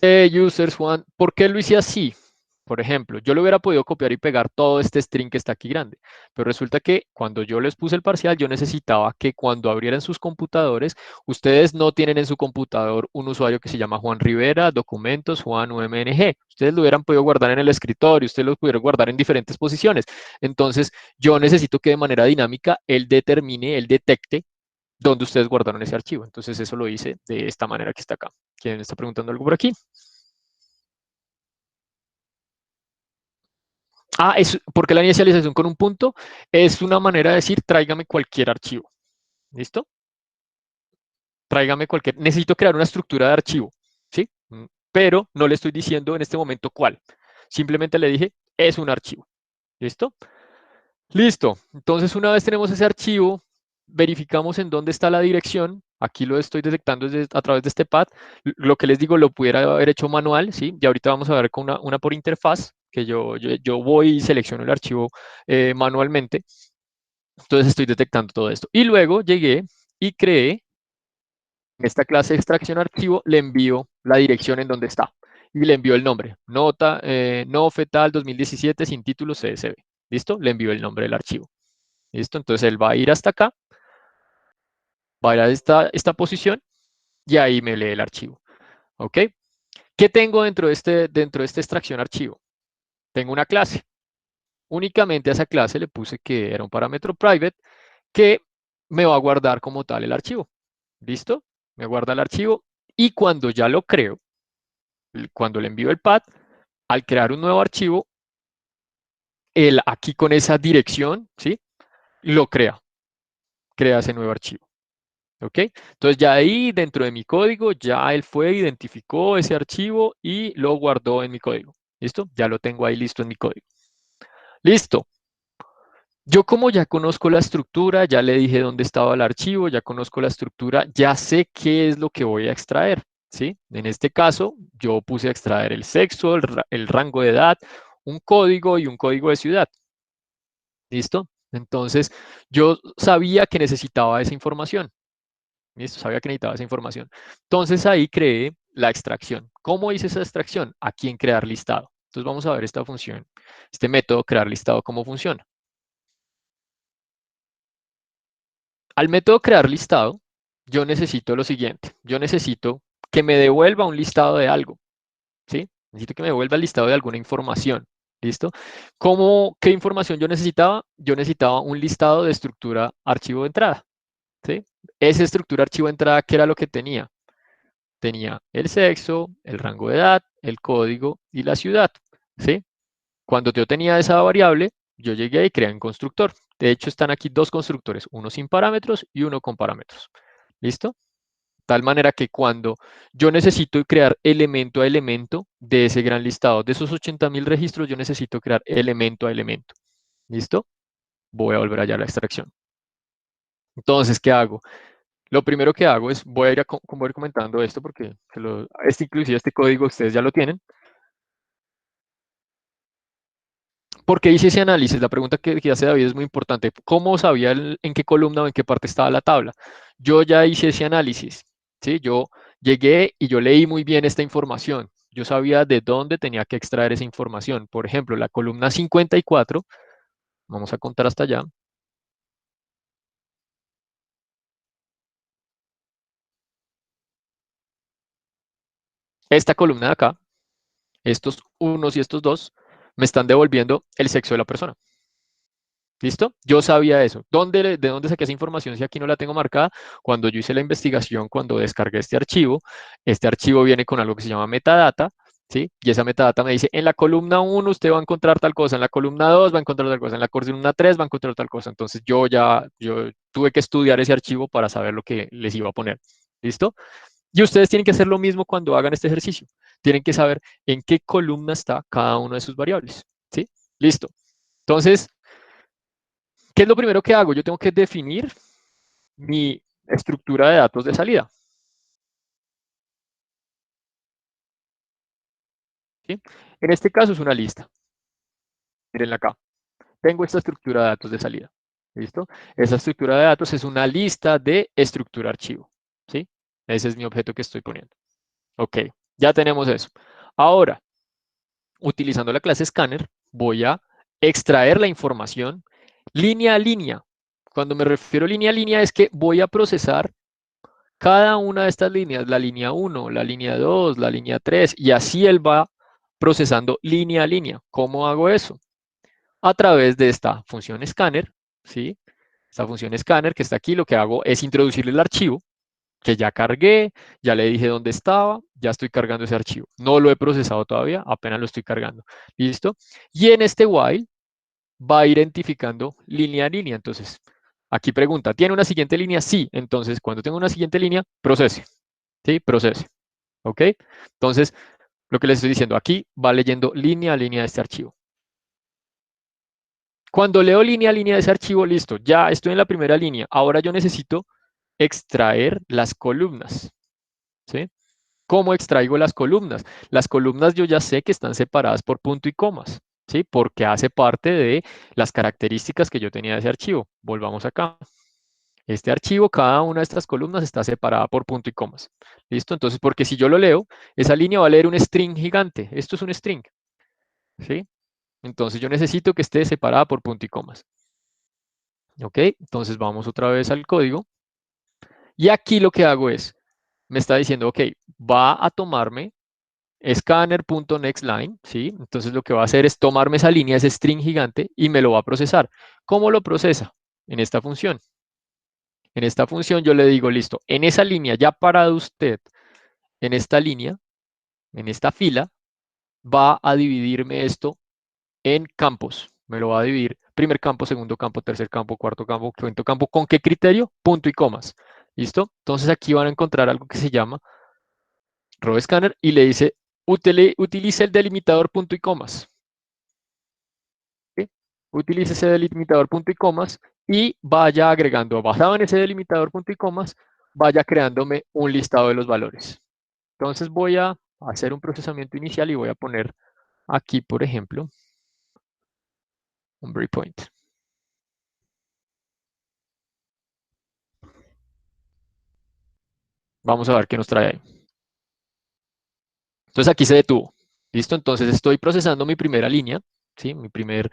Users, Juan, ¿por qué lo hice así? Por ejemplo, yo lo hubiera podido copiar y pegar todo este string que está aquí grande, pero resulta que cuando yo les puse el parcial, yo necesitaba que cuando abrieran sus computadores, ustedes no tienen en su computador un usuario que se llama Juan Rivera, documentos, Juan UMNG. Ustedes lo hubieran podido guardar en el escritorio, ustedes lo pudieran guardar en diferentes posiciones. Entonces, yo necesito que de manera dinámica él detecte dónde ustedes guardaron ese archivo. Entonces, eso lo hice de esta manera que está acá. ¿Quién está preguntando algo por aquí? ¿Por qué la inicialización con un punto? Es una manera de decir, tráigame cualquier archivo. ¿Listo? Tráigame cualquier. Necesito crear una estructura de archivo, ¿sí? Pero no le estoy diciendo en este momento cuál. Simplemente le dije, es un archivo. ¿Listo? Listo. Entonces, una vez tenemos ese archivo, verificamos en dónde está la dirección. Aquí lo estoy detectando a través de este pad. Lo que les digo, lo pudiera haber hecho manual, ¿sí? Y ahorita vamos a ver con una por interfaz, que yo voy y selecciono el archivo manualmente. Entonces estoy detectando todo esto. Y luego llegué y creé esta clase de extracción archivo, le envío la dirección en donde está. Y le envío el nombre. Nota, no fetal 2017 sin título CSV. ¿Listo? Le envío el nombre del archivo. ¿Listo? Entonces él va a ir hasta acá, va a ir a esta posición y ahí me lee el archivo. ¿Ok? ¿Qué tengo dentro de esta extracción archivo? Tengo una clase. Únicamente a esa clase le puse que era un parámetro private que me va a guardar como tal el archivo. ¿Listo? Me guarda el archivo y cuando ya lo creo, cuando le envío el path, al crear un nuevo archivo, él aquí con esa dirección, ¿sí? Lo crea ese nuevo archivo. ¿Ok? Entonces ya ahí dentro de mi código, ya él fue, identificó ese archivo y lo guardó en mi código. ¿Listo? Ya lo tengo ahí listo en mi código. Listo. Yo como ya conozco la estructura, ya le dije dónde estaba el archivo, ya conozco la estructura, ya sé qué es lo que voy a extraer, ¿sí? En este caso, yo puse a extraer el sexo, el rango de edad, un código y un código de ciudad. ¿Listo? Entonces, yo sabía que necesitaba esa información. ¿Listo? Sabía que necesitaba esa información. Entonces, ahí creé la extracción. ¿Cómo hice esa extracción? Aquí en crear listado. Entonces vamos a ver esta función, este método crear listado, cómo funciona. Al método crear listado, yo necesito lo siguiente. Yo necesito que me devuelva un listado de algo, ¿sí? Necesito que me devuelva el listado de alguna información, ¿listo? ¿Qué información yo necesitaba? Yo necesitaba un listado de estructura archivo de entrada, ¿sí? Esa estructura archivo de entrada, ¿qué era lo que tenía? Tenía el sexo, el rango de edad, el código y la ciudad, ¿sí? Cuando yo tenía esa variable, yo llegué y creé un constructor. De hecho, están aquí dos constructores, uno sin parámetros y uno con parámetros. ¿Listo? Tal manera que cuando yo necesito crear elemento a elemento de ese gran listado, de esos 80.000 registros, yo necesito crear elemento a elemento. ¿Listo? Voy a volver allá a la extracción. Entonces, ¿qué hago? Lo primero que hago es, voy a ir comentando esto porque inclusive este código ustedes ya lo tienen. ¿Por qué hice ese análisis? La pregunta que hace David es muy importante. ¿Cómo sabía en qué columna o en qué parte estaba la tabla? Yo ya hice ese análisis, ¿sí? Yo llegué y yo leí muy bien esta información. Yo sabía de dónde tenía que extraer esa información. Por ejemplo, la columna 54, vamos a contar hasta allá. Esta columna de acá, estos unos y estos dos, me están devolviendo el sexo de la persona. ¿Listo? Yo sabía eso. ¿De dónde saqué esa información si aquí no la tengo marcada? Cuando yo hice la investigación, cuando descargué este archivo viene con algo que se llama metadata, ¿sí? Y esa metadata me dice, en la columna 1 usted va a encontrar tal cosa, en la columna 2 va a encontrar tal cosa, en la columna 3 va a encontrar tal cosa. Entonces yo tuve que estudiar ese archivo para saber lo que les iba a poner. ¿Listo? Y ustedes tienen que hacer lo mismo cuando hagan este ejercicio. Tienen que saber en qué columna está cada una de sus variables, ¿sí? Listo. Entonces, ¿qué es lo primero que hago? Yo tengo que definir mi estructura de datos de salida. ¿Sí? En este caso es una lista. Miren acá. Tengo esta estructura de datos de salida. ¿Listo? Esa estructura de datos es una lista de estructura archivo. ¿Sí? Ese es mi objeto que estoy poniendo. Ok, ya tenemos eso. Ahora, utilizando la clase scanner, voy a extraer la información línea a línea. Cuando me refiero a línea es que voy a procesar cada una de estas líneas, la línea 1, la línea 2, la línea 3, y así él va procesando línea a línea. ¿Cómo hago eso? A través de esta función scanner, ¿sí? Esta función scanner que está aquí, lo que hago es introducirle el archivo que ya cargué, ya le dije dónde estaba, ya estoy cargando ese archivo. No lo he procesado todavía, apenas lo estoy cargando. ¿Listo? Y en este while va a ir identificando línea a línea. Entonces, aquí pregunta, ¿tiene una siguiente línea? Sí. Entonces, cuando tengo una siguiente línea, procese. ¿Sí? Procese. ¿Ok? Entonces, lo que les estoy diciendo, aquí va leyendo línea a línea de este archivo. Cuando leo línea a línea de ese archivo, listo, ya estoy en la primera línea. Ahora yo necesito extraer las columnas. ¿Sí? ¿Cómo extraigo las columnas? Las columnas yo ya sé que están separadas por punto y comas, ¿sí? Porque hace parte de las características que yo tenía de ese archivo. Volvamos acá. Este archivo, cada una de estas columnas está separada por punto y comas. ¿Listo? Entonces, porque si yo lo leo, esa línea va a leer un string gigante. Esto es un string, ¿sí? Entonces yo necesito que esté separada por punto y comas. ¿Ok? Entonces vamos otra vez al código. Y aquí lo que hago es, me está diciendo, ok, va a tomarme scanner.nextLine, ¿sí? Entonces lo que va a hacer es tomarme esa línea, ese string gigante, y me lo va a procesar. ¿Cómo lo procesa? En esta función. En esta función yo le digo, listo, en esa línea ya parado usted, en esta línea, en esta fila, va a dividirme esto en campos. Me lo va a dividir primer campo, segundo campo, tercer campo, cuarto campo, quinto campo. ¿Con qué criterio? Punto y comas. ¿Listo? Entonces aquí van a encontrar algo que se llama row scanner y le dice, utilice el delimitador punto y comas. ¿Sí? Utilice ese delimitador punto y comas y vaya agregando, basado en ese delimitador punto y comas, vaya creándome un listado de los valores. Entonces voy a hacer un procesamiento inicial y voy a poner aquí, por ejemplo, un breakpoint. Vamos a ver qué nos trae ahí. Entonces aquí se detuvo. ¿Listo? Entonces estoy procesando mi primera línea, ¿sí? Mi primer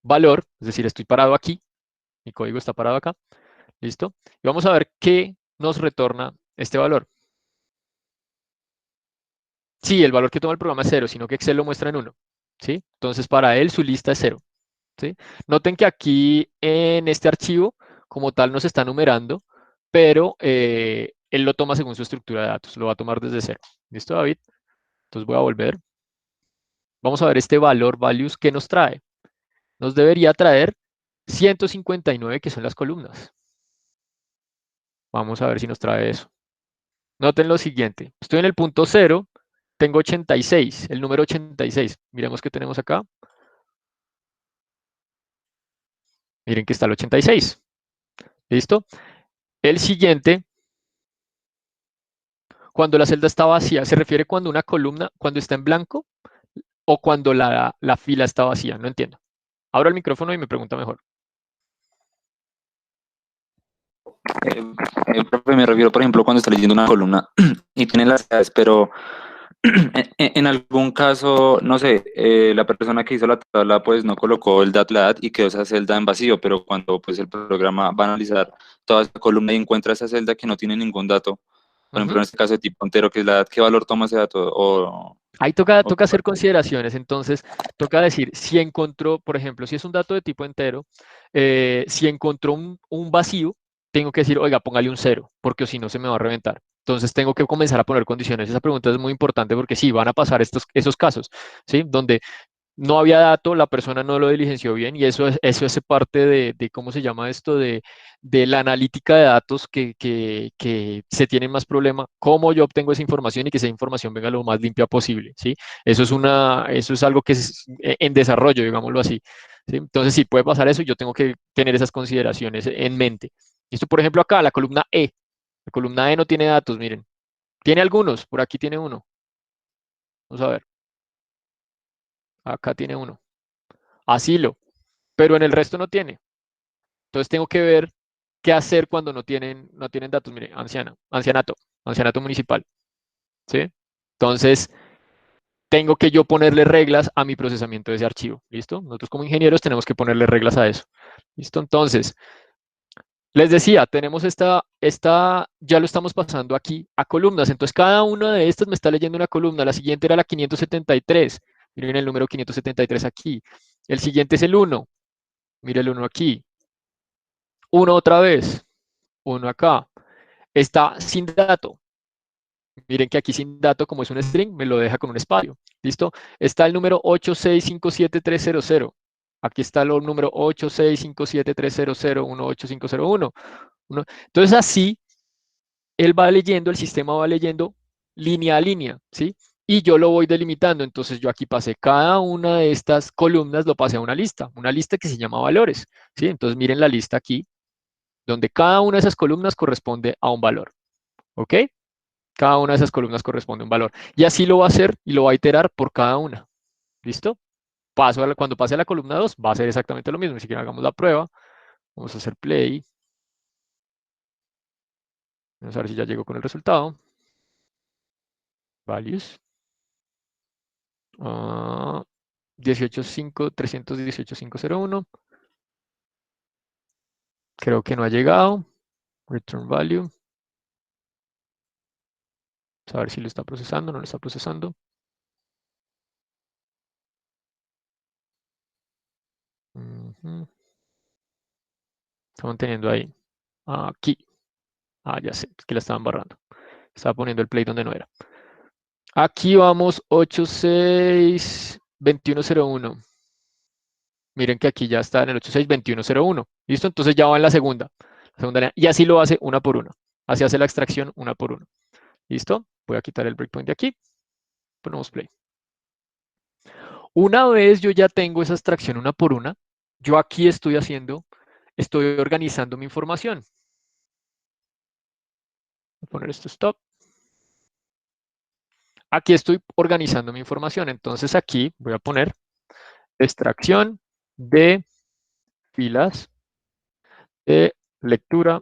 valor, es decir, estoy parado aquí, mi código está parado acá. ¿Listo? Y vamos a ver qué nos retorna este valor. Sí, el valor que toma el programa es 0, sino que Excel lo muestra en 1. ¿Sí? Entonces, para él su lista es 0. ¿Sí? Noten que aquí en este archivo, como tal, nos está numerando, pero él lo toma según su estructura de datos. Lo va a tomar desde 0. ¿Listo, David? Entonces voy a volver. Vamos a ver este valor values que nos trae. Nos debería traer 159, que son las columnas. Vamos a ver si nos trae eso. Noten lo siguiente. Estoy en el punto 0. Tengo 86, el número 86. Miremos qué tenemos acá. Miren que está el 86. ¿Listo? El siguiente, cuando la celda está vacía, ¿se refiere cuando una columna, cuando está en blanco o cuando la fila está vacía? No entiendo. Abro el micrófono y me pregunta mejor. Profe, me refiero, por ejemplo, cuando está leyendo una columna y tiene las edades, pero en algún caso, no sé, la persona que hizo la tabla pues no colocó el dato, la edad y quedó esa celda en vacío, pero cuando pues el programa va a analizar toda esa columna y encuentra esa celda que no tiene ningún dato, por ejemplo, en este caso de tipo entero, que es la edad, ¿qué valor toma ese dato? Ahí toca O qué hacer consideraciones, entonces toca decir, si encontró, por ejemplo, si es un dato de tipo entero, si encontró un vacío, tengo que decir, oiga, póngale un 0, porque si no se me va a reventar. Entonces tengo que comenzar a poner condiciones. Esa pregunta es muy importante porque sí, van a pasar esos casos, ¿sí? Donde no había dato, la persona no lo diligenció bien y eso hace parte de ¿cómo se llama esto? De la analítica de datos que se tienen más problema, cómo yo obtengo esa información y que esa información venga lo más limpia posible, ¿sí? Eso es algo que es en desarrollo, digámoslo así, ¿sí? Entonces, sí, puede pasar eso y yo tengo que tener esas consideraciones en mente. Esto, por ejemplo, acá, la columna E. La columna E no tiene datos, miren. Tiene algunos, por aquí tiene uno. Vamos a ver. Acá tiene uno. Asilo, pero en el resto no tiene. Entonces tengo que ver qué hacer cuando no tienen datos. Mire, ancianato municipal, ¿sí? Entonces tengo que yo ponerle reglas a mi procesamiento de ese archivo, ¿listo? Nosotros como ingenieros tenemos que ponerle reglas a eso, ¿listo? Entonces, les decía, tenemos ya lo estamos pasando aquí a columnas, entonces cada una de estas me está leyendo una columna, la siguiente era la 573, miren el número 573 aquí, el siguiente es el 1, mire el 1 aquí, 1 otra vez, 1 acá, está sin dato. Miren que aquí sin dato, como es un string, me lo deja con un espacio. ¿Listo? Está el número 8657300. Aquí está el número 8657300185001. Entonces así, él va leyendo, el sistema va leyendo línea a línea, ¿sí? Y yo lo voy delimitando. Entonces yo aquí pasé cada una de estas columnas, lo pasé a una lista que se llama valores, ¿sí? Entonces miren la lista aquí, donde cada una de esas columnas corresponde a un valor, ¿ok? Cada una de esas columnas corresponde a un valor. Y así lo va a hacer y lo va a iterar por cada una. ¿Listo? Cuando pase a la columna 2, va a ser exactamente lo mismo. Si quieren, hagamos la prueba. Vamos a hacer play. Vamos a ver si ya llegó con el resultado. Values. 185.318.501. Creo que no ha llegado. Return value. Vamos a ver si lo está procesando. No lo está procesando. Estamos teniendo ahí. Aquí. Ya sé, es que la estaban barrando. Estaba poniendo el play donde no era. Aquí vamos 862101. Miren que aquí ya está en el 862101. ¿Listo? Entonces ya va en la segunda. Y así lo hace una por una. Así hace la extracción una por una. ¿Listo? Voy a quitar el breakpoint de aquí. Ponemos play. Una vez yo ya tengo esa extracción una por una, yo aquí estoy organizando mi información. Voy a poner esto stop. Aquí estoy organizando mi información. Entonces aquí voy a poner extracción de filas de lectura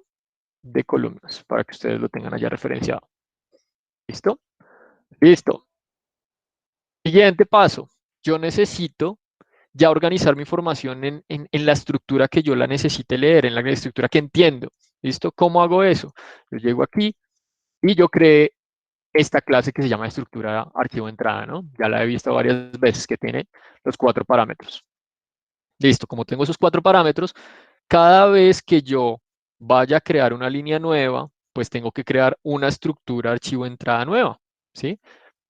de columnas para que ustedes lo tengan allá referenciado. ¿Listo? Listo. Siguiente paso. Yo necesito ya organizar mi información en la estructura que yo la necesite leer, en la estructura que entiendo. ¿Listo? ¿Cómo hago eso? Yo llego aquí y yo creé esta clase que se llama estructura archivo entrada, ¿no? Ya la he visto varias veces que tiene los 4 parámetros. Listo, como tengo esos 4 parámetros, cada vez que yo vaya a crear una línea nueva, pues tengo que crear una estructura archivo entrada nueva, ¿sí?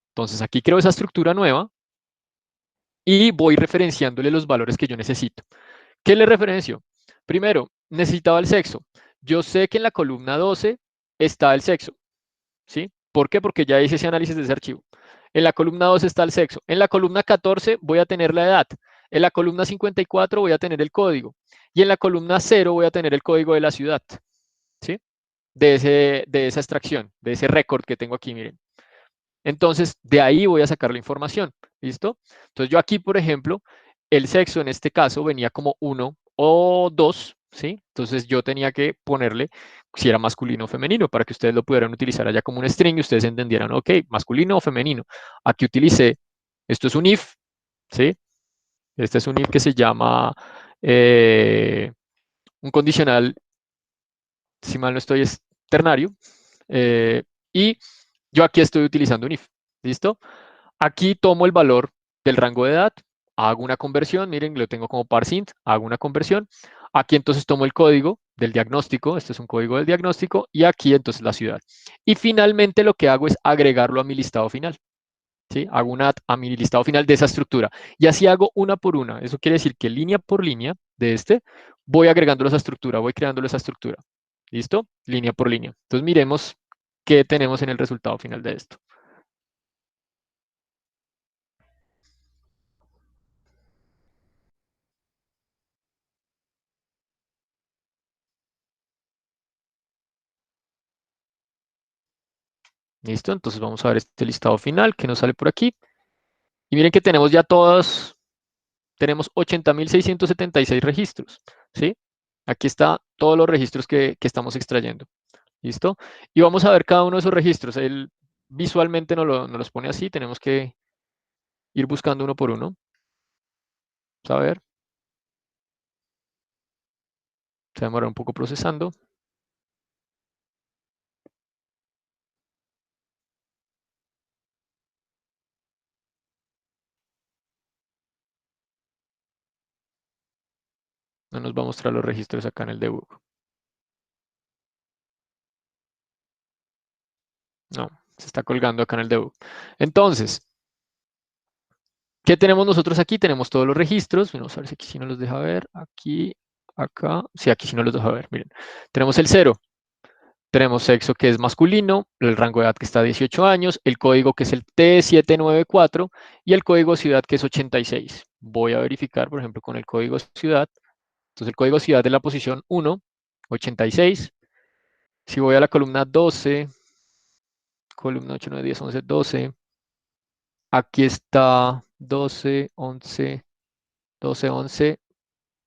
Entonces aquí creo esa estructura nueva y voy referenciándole los valores que yo necesito. ¿Qué le referencio? Primero, necesitaba el sexo. Yo sé que en la columna 12 está el sexo, ¿sí? ¿Por qué? Porque ya hice ese análisis de ese archivo. En la columna 12 está el sexo. En la columna 14 voy a tener la edad. En la columna 54 voy a tener el código. Y en la columna 0 voy a tener el código de la ciudad, ¿sí? De esa extracción, de ese récord que tengo aquí, miren. Entonces, de ahí voy a sacar la información, ¿listo? Entonces, yo aquí, por ejemplo, el sexo en este caso venía como 1 o 2, ¿sí? Entonces, yo tenía que ponerle si era masculino o femenino para que ustedes lo pudieran utilizar allá como un string y ustedes entendieran, ok, masculino o femenino. Aquí utilicé, esto es un if, ¿sí? Este es un if que se llama un condicional, si mal no estoy, es ternario. Y yo aquí estoy utilizando un if, ¿listo? Aquí tomo el valor del rango de edad, hago una conversión, miren, lo tengo como parseInt, hago una conversión. Aquí entonces tomo el código del diagnóstico, este es un código del diagnóstico, y aquí entonces la ciudad. Y finalmente lo que hago es agregarlo a mi listado final, ¿sí? Hago un add a mi listado final de esa estructura. Y así hago una por una. Eso quiere decir que línea por línea de este, voy agregándolo a esa estructura, voy creándolo esa estructura. ¿Listo? Línea por línea. Entonces miremos qué tenemos en el resultado final de esto. ¿Listo? Entonces vamos a ver este listado final que nos sale por aquí. Y miren que tenemos ya todos, tenemos 80.676 registros, ¿sí? Aquí está todos los registros que estamos extrayendo. ¿Listo? Y vamos a ver cada uno de esos registros. Él visualmente nos los pone así, tenemos que ir buscando uno por uno. Vamos a ver. Se demora un poco procesando. No nos va a mostrar los registros acá en el debug. No, se está colgando acá en el debug. Entonces, ¿qué tenemos nosotros aquí? Tenemos todos los registros. Vamos a ver si aquí sí nos los deja ver. Aquí, acá. Sí, aquí sí nos los deja ver. Miren, tenemos el 0. Tenemos sexo que es masculino, el rango de edad que está a 18 años, el código que es el T794 y el código ciudad que es 86. Voy a verificar, por ejemplo, con el código ciudad. Entonces, el código ciudad de la posición 1, 86. Si voy a la columna 12, columna 8, 9, 10, 11, 12. Aquí está 12, 11, 12, 11.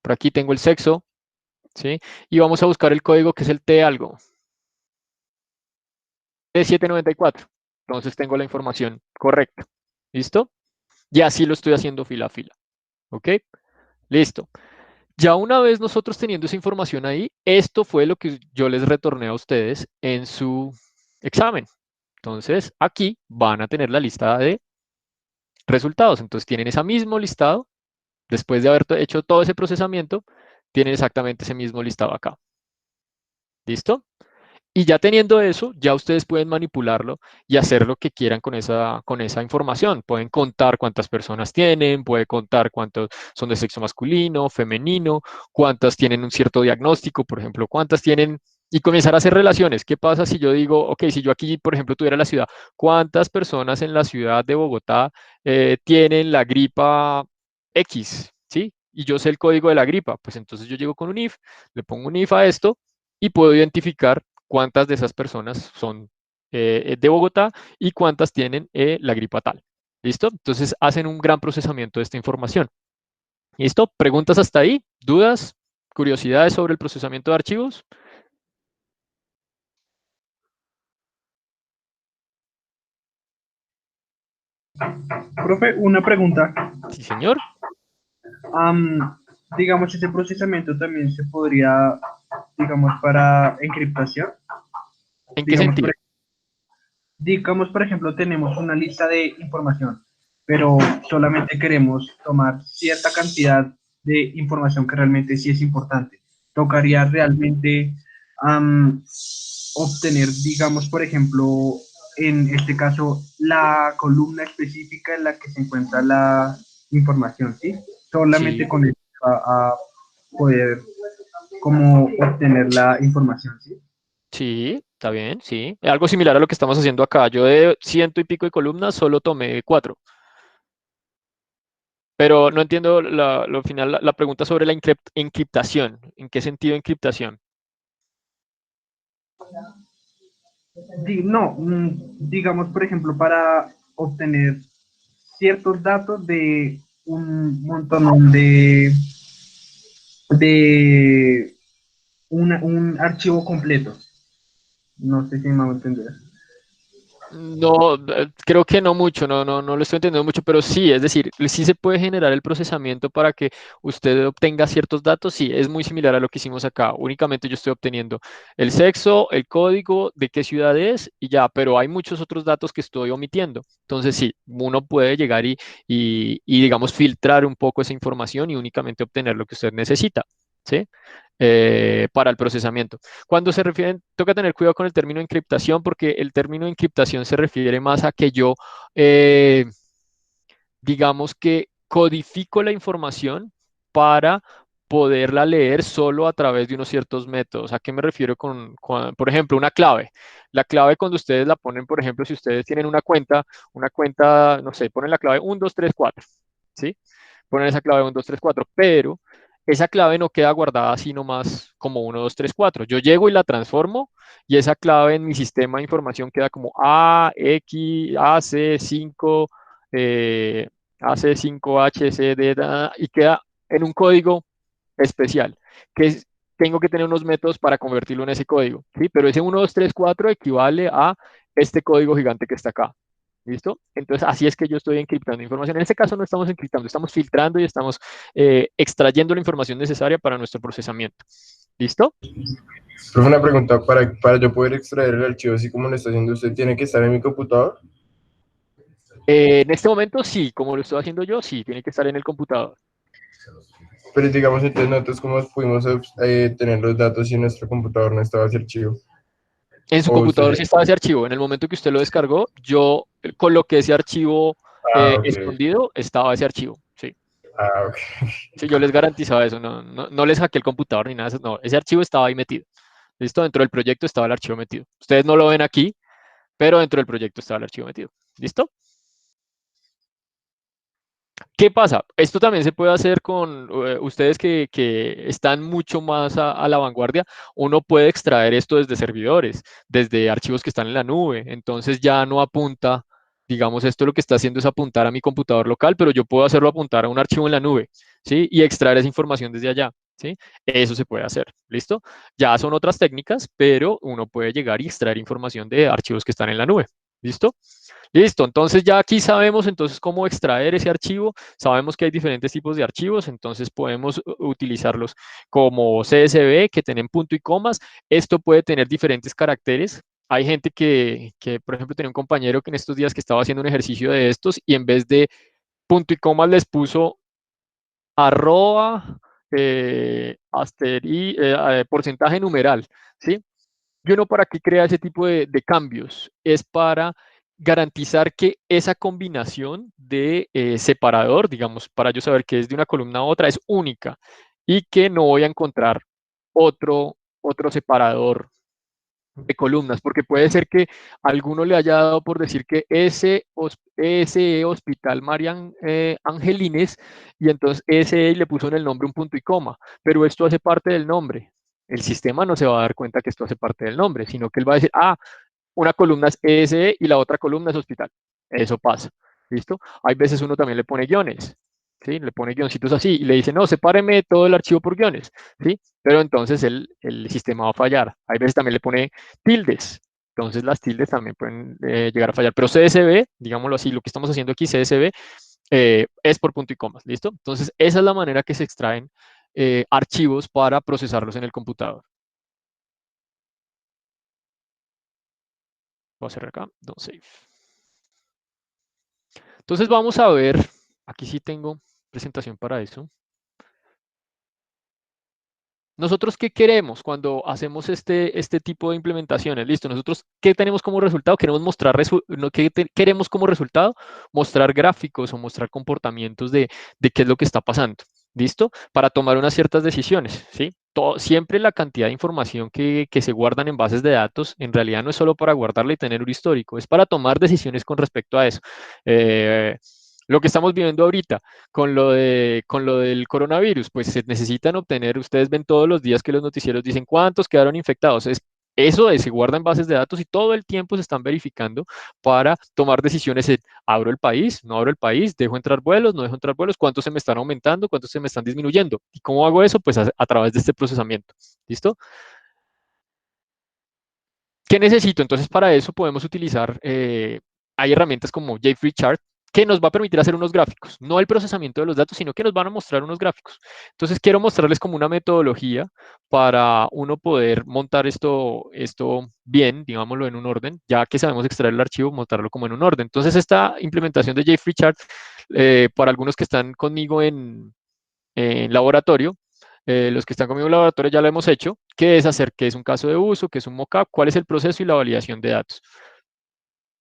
Por aquí tengo el sexo, ¿sí? Y vamos a buscar el código que es el T algo. T794. Entonces tengo la información correcta. ¿Listo? Y así lo estoy haciendo fila a fila. ¿Ok? Listo. Ya una vez nosotros teniendo esa información ahí, esto fue lo que yo les retorné a ustedes en su examen. Entonces, aquí van a tener la lista de resultados. Entonces, tienen ese mismo listado. Después de haber hecho todo ese procesamiento, tienen exactamente ese mismo listado acá. ¿Listo? Y ya teniendo eso, ya ustedes pueden manipularlo y hacer lo que quieran con esa información. Pueden contar cuántas personas tienen, pueden contar cuántos son de sexo masculino, femenino, cuántas tienen un cierto diagnóstico, por ejemplo, cuántas tienen, y comenzar a hacer relaciones. ¿Qué pasa si yo digo, ok, si yo aquí, por ejemplo, tuviera la ciudad, cuántas personas en la ciudad de Bogotá tienen la gripa X, ¿sí? Y yo sé el código de la gripa, pues entonces yo llego con un if, le pongo un if a esto y puedo identificar cuántas de esas personas son de Bogotá y cuántas tienen la gripa tal. ¿Listo? Entonces hacen un gran procesamiento de esta información. ¿Listo? ¿Preguntas hasta ahí? ¿Dudas? ¿Curiosidades sobre el procesamiento de archivos? Profe, una pregunta. Sí, señor. Am, digamos, ese procesamiento también se podría, digamos, para encriptación. ¿En qué Digamos, sentido? digamos, por ejemplo, tenemos una lista de información, pero solamente queremos tomar cierta cantidad de información que realmente sí es importante. Tocaría realmente obtener, digamos, por ejemplo, en este caso, la columna específica en la que se encuentra la información, ¿sí? Solamente Sí, con eso a poder como obtener la información, ¿sí? sí, está bien, sí. Algo similar a lo que estamos haciendo acá. Yo de ciento y pico de columnas solo tomé 4. Pero no entiendo lo final, la pregunta sobre la encriptación. ¿En qué sentido encriptación? No, digamos, por ejemplo, para obtener ciertos datos de un montón de un archivo completo. No sé si me va a entender. No, creo que no mucho, no lo estoy entendiendo mucho, pero sí, es decir, sí se puede generar el procesamiento para que usted obtenga ciertos datos, sí, es muy similar a lo que hicimos acá, únicamente yo estoy obteniendo el sexo, el código, de qué ciudad es y ya, pero hay muchos otros datos que estoy omitiendo, entonces sí, uno puede llegar y digamos, filtrar un poco esa información y únicamente obtener lo que usted necesita, ¿sí? Para el procesamiento. Cuando se refieren, toca tener cuidado con el término encriptación porque el término encriptación se refiere más a que yo, digamos que codifico la información para poderla leer solo a través de unos ciertos métodos. ¿A qué me refiero por ejemplo, una clave? La clave cuando ustedes la ponen, por ejemplo, si ustedes tienen una cuenta, no sé, ponen la clave 1, 2, 3, 4, ¿sí? Ponen esa clave 1, 2, 3, 4, pero esa clave no queda guardada así nomás como 1, 2, 3, 4. Yo llego y la transformo y esa clave en mi sistema de información queda como A, X, AC5, AC5HCD y queda en un código especial, que tengo que tener unos métodos para convertirlo en ese código, ¿sí? Pero ese 1, 2, 3, 4 equivale a este código gigante que está acá. ¿Listo? Entonces, así es que yo estoy encriptando información. En este caso no estamos encriptando, estamos filtrando y estamos extrayendo la información necesaria para nuestro procesamiento. ¿Listo? Profe, una pregunta, para yo poder extraer el archivo así como lo está haciendo usted, ¿tiene que estar en mi computador? En este momento sí, como lo estoy haciendo yo, sí, tiene que estar en el computador. Pero digamos, entonces nosotros cómo pudimos tener los datos si en nuestro computador no estaba ese archivo. En su O usted computador ya... sí estaba ese archivo. En el momento que usted lo descargó, yo coloqué ese archivo Ah, ok. escondido, estaba ese archivo. Sí. Ah, ok. Sí, yo les garantizaba eso. No les hackeé el computador ni nada de eso. No, ese archivo estaba ahí metido. ¿Listo? Dentro del proyecto estaba el archivo metido. Ustedes no lo ven aquí, pero dentro del proyecto estaba el archivo metido. ¿Listo? ¿Qué pasa? Esto también se puede hacer con ustedes que están mucho más a la vanguardia. Uno puede extraer esto desde servidores, desde archivos que están en la nube. Entonces ya no apunta, digamos, esto lo que está haciendo es apuntar a mi computador local, pero yo puedo hacerlo apuntar a un archivo en la nube, ¿sí? Y extraer esa información desde allá, ¿sí? Eso se puede hacer, ¿listo? Ya son otras técnicas, pero uno puede llegar y extraer información de archivos que están en la nube, ¿listo? Listo, entonces ya aquí sabemos entonces cómo extraer ese archivo, sabemos que hay diferentes tipos de archivos, entonces podemos utilizarlos como CSV que tienen punto y comas, esto puede tener diferentes caracteres. Hay gente por ejemplo, tenía un compañero que en estos días que estaba haciendo un ejercicio de estos y en vez de punto y comas les puso arroba, porcentaje numeral, ¿sí? Y uno para qué crea ese tipo de cambios es para garantizar que esa combinación de separador, digamos, para yo saber que es de una columna a otra, es única y que no voy a encontrar otro separador de columnas, porque puede ser que alguno le haya dado por decir que ese Hospital Marian Angelines y entonces ese le puso en el nombre un punto y coma, pero esto hace parte del nombre. El sistema no se va a dar cuenta que esto hace parte del nombre, sino que él va a decir, ah, una columna es ESE y la otra columna es hospital. Eso pasa, ¿listo? Hay veces uno también le pone guiones, ¿sí? Le pone guioncitos así y le dice, no, sepáreme todo el archivo por guiones, ¿sí? Pero entonces el sistema va a fallar. Hay veces también le pone tildes, Entonces las tildes también pueden llegar a fallar. Pero CSV, digámoslo así, lo que estamos haciendo aquí, CSV, es por punto y comas, ¿listo? Entonces esa es la manera que se extraen archivos para procesarlos en el computador. Voy a cerrar acá, don't save. Entonces vamos a ver, aquí sí tengo presentación para eso. ¿Nosotros qué queremos cuando hacemos este tipo de implementaciones? Listo, nosotros ¿qué tenemos como resultado? Queremos mostrar, ¿qué queremos como resultado? Mostrar gráficos o mostrar comportamientos de qué es lo que está pasando. ¿Listo? Para tomar unas ciertas decisiones, ¿sí? Siempre la cantidad de información que se guardan en bases de datos, en realidad no es solo para guardarla y tener un histórico, es para tomar decisiones con respecto a eso. Lo que estamos viviendo ahorita con lo del coronavirus, pues se necesitan obtener, ustedes ven todos los días que los noticieros dicen cuántos quedaron infectados. Se guarda en bases de datos y todo el tiempo se están verificando para tomar decisiones en, ¿abro el país? ¿No abro el país? ¿Dejo entrar vuelos? ¿No dejo entrar vuelos? ¿Cuántos se me están aumentando? ¿Cuántos se me están disminuyendo? ¿Y cómo hago eso? Pues a través de este procesamiento. ¿Listo? ¿Qué necesito? Entonces, para eso podemos utilizar, hay herramientas como JFree que nos va a permitir hacer unos gráficos, no el procesamiento de los datos, sino que nos van a mostrar unos gráficos. Entonces, quiero mostrarles como una metodología para uno poder montar esto bien, digámoslo, en un orden, ya que sabemos extraer el archivo, montarlo como en un orden. Entonces, esta implementación de JFree para algunos que están conmigo en laboratorio, los que están conmigo en laboratorio ya lo hemos hecho, que es hacer qué es un caso de uso, qué es un mockup, cuál es el proceso y la validación de datos.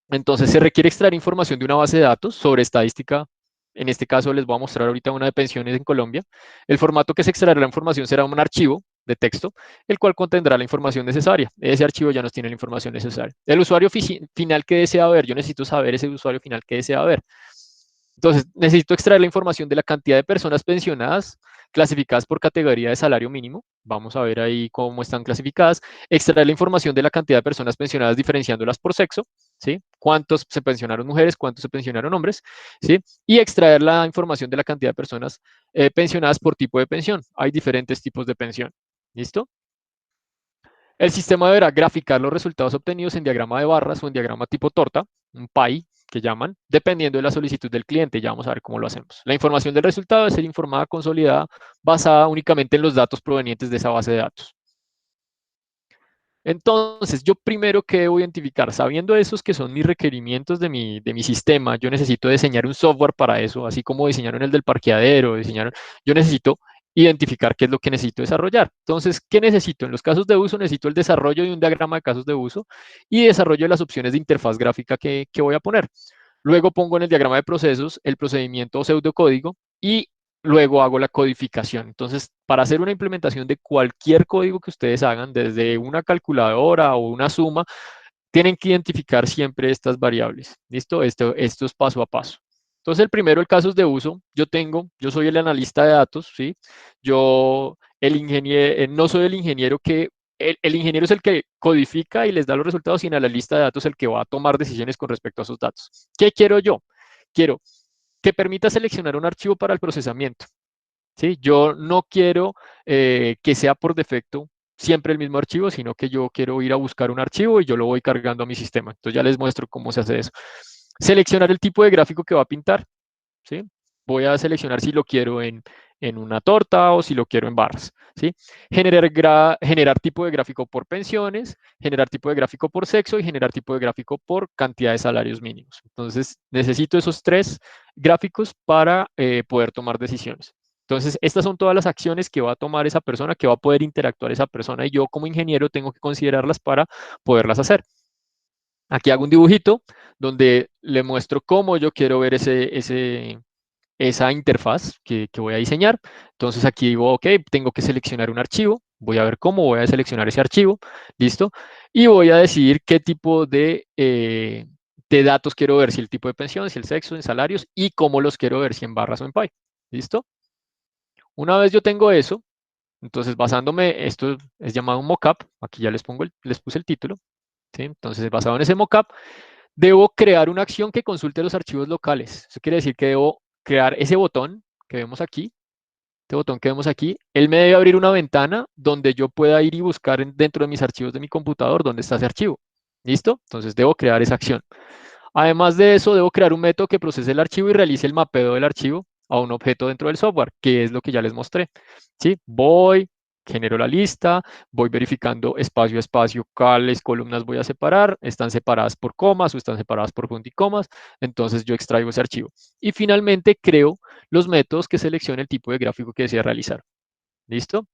Entonces se requiere extraer información de una base de datos sobre estadística. En este caso les voy a mostrar ahorita una de pensiones en Colombia. El formato que se extraerá la información será un archivo de texto, el cual contendrá la información necesaria. Ese archivo ya nos tiene la información necesaria. El usuario final que desea ver, yo necesito saber ese usuario final que desea ver. Entonces, necesito extraer la información de la cantidad de personas pensionadas clasificadas por categoría de salario mínimo. Vamos a ver ahí cómo están clasificadas. Extraer la información de la cantidad de personas pensionadas diferenciándolas por sexo, ¿sí? Cuántos se pensionaron mujeres, cuántos se pensionaron hombres, ¿sí? Y extraer la información de la cantidad de personas pensionadas por tipo de pensión. Hay diferentes tipos de pensión. ¿Listo? El sistema deberá graficar los resultados obtenidos en diagrama de barras o en diagrama tipo torta, un pie que llaman, dependiendo de la solicitud del cliente. Ya vamos a ver cómo lo hacemos. La información del resultado debe ser informada, consolidada, basada únicamente en los datos provenientes de esa base de datos. Entonces, yo primero que debo identificar, sabiendo esos que son mis requerimientos de mi sistema, yo necesito diseñar un software para eso, así como diseñaron el del parqueadero, yo necesito identificar qué es lo que necesito desarrollar. Entonces, ¿qué necesito? En los casos de uso necesito el desarrollo de un diagrama de casos de uso y desarrollo de las opciones de interfaz gráfica que voy a poner. Luego pongo en el diagrama de procesos el procedimiento o pseudocódigo y luego hago la codificación. Entonces, para hacer una implementación de cualquier código que ustedes hagan, desde una calculadora o una suma, tienen que identificar siempre estas variables. ¿Listo? Esto es paso a paso. Entonces, el primero, el casos de uso, yo soy el analista de datos, ¿sí? No soy el ingeniero el ingeniero es el que codifica y les da los resultados y en la lista de datos el que va a tomar decisiones con respecto a esos datos. ¿Qué quiero yo? Quiero que permita seleccionar un archivo para el procesamiento. ¿Sí? Yo no quiero que sea por defecto siempre el mismo archivo, sino que yo quiero ir a buscar un archivo y yo lo voy cargando a mi sistema. Entonces ya les muestro cómo se hace eso. Seleccionar el tipo de gráfico que va a pintar. ¿Sí? Voy a seleccionar si lo quiero en una torta o si lo quiero en barras. ¿Sí? Generar tipo de gráfico por pensiones, generar tipo de gráfico por sexo y generar tipo de gráfico por cantidad de salarios mínimos. Entonces, necesito esos tres gráficos para poder tomar decisiones. Entonces, estas son todas las acciones que va a tomar esa persona, que va a poder interactuar esa persona y yo como ingeniero tengo que considerarlas para poderlas hacer. Aquí hago un dibujito donde le muestro cómo yo quiero ver esa interfaz que voy a diseñar. Entonces aquí digo, ok, tengo que seleccionar un archivo, voy a ver cómo voy a seleccionar ese archivo, listo, y voy a decidir qué tipo de datos quiero ver, si el tipo de pensión, si el sexo, en salarios, y cómo los quiero ver, si en barras o en pie, listo. Una vez yo tengo eso, entonces basándome, esto es llamado un mockup, aquí ya les puse el título, ¿sí? Entonces basado en ese mockup, debo crear una acción que consulte los archivos locales. Eso quiere decir que debo crear ese botón que vemos aquí, él me debe abrir una ventana donde yo pueda ir y buscar dentro de mis archivos de mi computador dónde está ese archivo. ¿Listo? Entonces debo crear esa acción. Además de eso, debo crear un método que procese el archivo y realice el mapeo del archivo a un objeto dentro del software, que es lo que ya les mostré. ¿Sí? Voy, genero la lista, voy verificando espacio a espacio cuáles columnas voy a separar, están separadas por comas o están separadas por punto y comas, entonces yo extraigo ese archivo. Y finalmente creo los métodos que seleccione el tipo de gráfico que desea realizar. ¿Listo?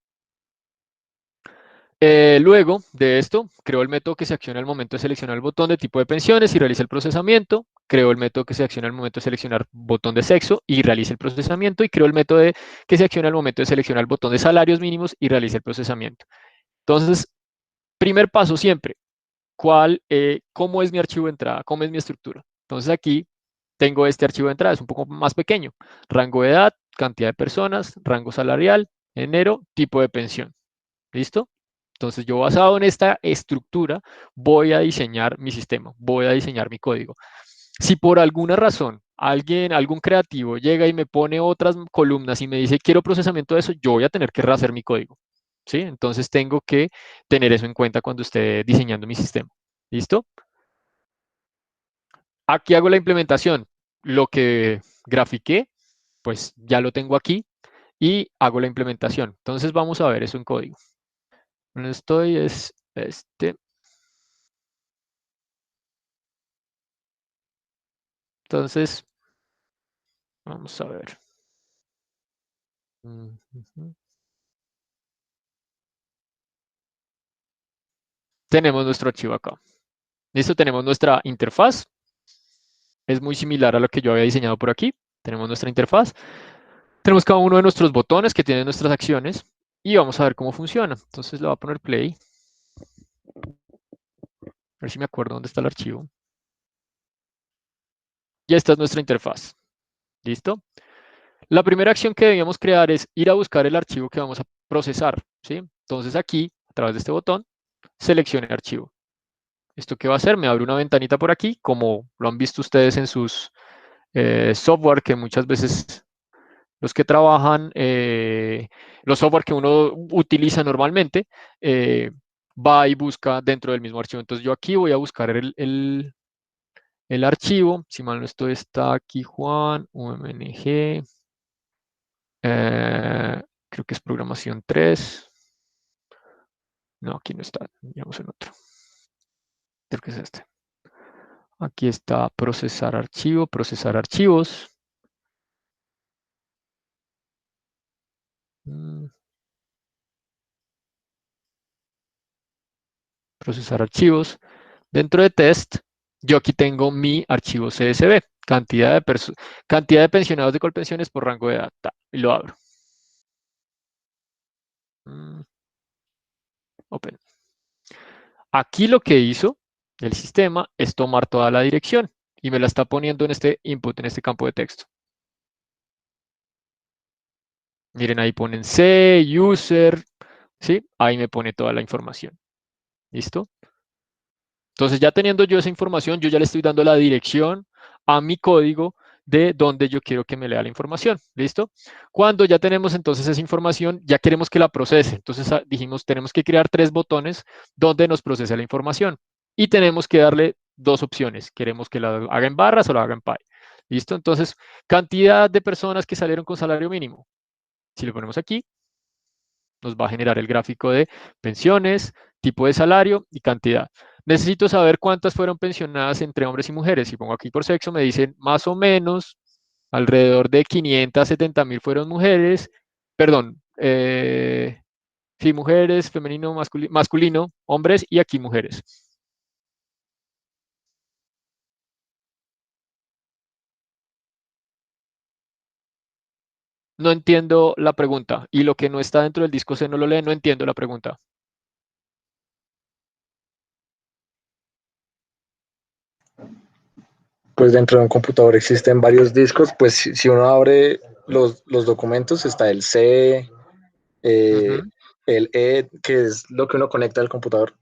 Luego de esto, creo el método que se acciona al momento de seleccionar el botón de tipo de pensiones y realiza el procesamiento. Creo el método que se acciona al momento de seleccionar botón de sexo y realiza el procesamiento. Y creo el método que se acciona al momento de seleccionar el botón de salarios mínimos y realiza el procesamiento. Entonces, primer paso siempre, ¿cómo es mi archivo de entrada? ¿Cómo es mi estructura? Entonces aquí tengo este archivo de entrada, es un poco más pequeño. Rango de edad, cantidad de personas, rango salarial, enero, tipo de pensión. ¿Listo? Entonces yo basado en esta estructura voy a diseñar mi sistema, voy a diseñar mi código. Si por alguna razón algún creativo llega y me pone otras columnas y me dice quiero procesamiento de eso, yo voy a tener que rehacer mi código. ¿Sí? Entonces tengo que tener eso en cuenta cuando esté diseñando mi sistema. ¿Listo? Aquí hago la implementación. Lo que grafiqué, pues ya lo tengo aquí y hago la implementación. Entonces vamos a ver eso en código. Donde estoy es este. Entonces, vamos a ver. Tenemos nuestro archivo acá. Listo, tenemos nuestra interfaz. Es muy similar a lo que yo había diseñado por aquí. Tenemos nuestra interfaz. Tenemos cada uno de nuestros botones que tienen nuestras acciones. Y vamos a ver cómo funciona. Entonces le voy a poner play. A ver si me acuerdo dónde está el archivo. Y esta es nuestra interfaz. ¿Listo? La primera acción que debíamos crear es ir a buscar el archivo que vamos a procesar. ¿Sí? Entonces aquí, a través de este botón, seleccione archivo. ¿Esto qué va a hacer? Me abre una ventanita por aquí, como lo han visto ustedes en sus software, que muchas veces los que trabajan, los software que uno utiliza normalmente, va y busca dentro del mismo archivo. Entonces yo aquí voy a buscar el archivo, si mal no estoy, está aquí Juan, UMNG, creo que es programación 3. No, aquí no está, veamos en otro. Creo que es este. Aquí está procesar archivo, procesar archivos. Procesar archivos. Dentro de test, yo aquí tengo mi archivo CSV, cantidad de pensionados de Colpensiones por rango de edad. Y lo abro. Open. Aquí lo que hizo el sistema es tomar toda la dirección y me la está poniendo en este input, en este campo de texto. Miren, ahí ponen C, user, ¿sí? Ahí me pone toda la información. ¿Listo? Entonces ya teniendo yo esa información, yo ya le estoy dando la dirección a mi código de donde yo quiero que me lea la información. ¿Listo? Cuando ya tenemos entonces esa información, ya queremos que la procese. Entonces dijimos, tenemos que crear 3 botones donde nos procese la información. Y tenemos que darle 2 opciones. Queremos que la haga en barras o la haga en py. ¿Listo? Entonces, cantidad de personas que salieron con salario mínimo. Si le ponemos aquí, nos va a generar el gráfico de pensiones, tipo de salario y cantidad. Necesito saber cuántas fueron pensionadas entre hombres y mujeres. Si pongo aquí por sexo, me dicen más o menos alrededor de 570.000 fueron mujeres, perdón, sí, mujeres, femenino, masculino, hombres y aquí mujeres. No entiendo la pregunta y lo que no está dentro del disco C no lo lee, no entiendo la pregunta. Pues dentro de un computador existen varios discos, pues si uno abre los documentos, está el C, Ujú. el E, que es lo que uno conecta al computador.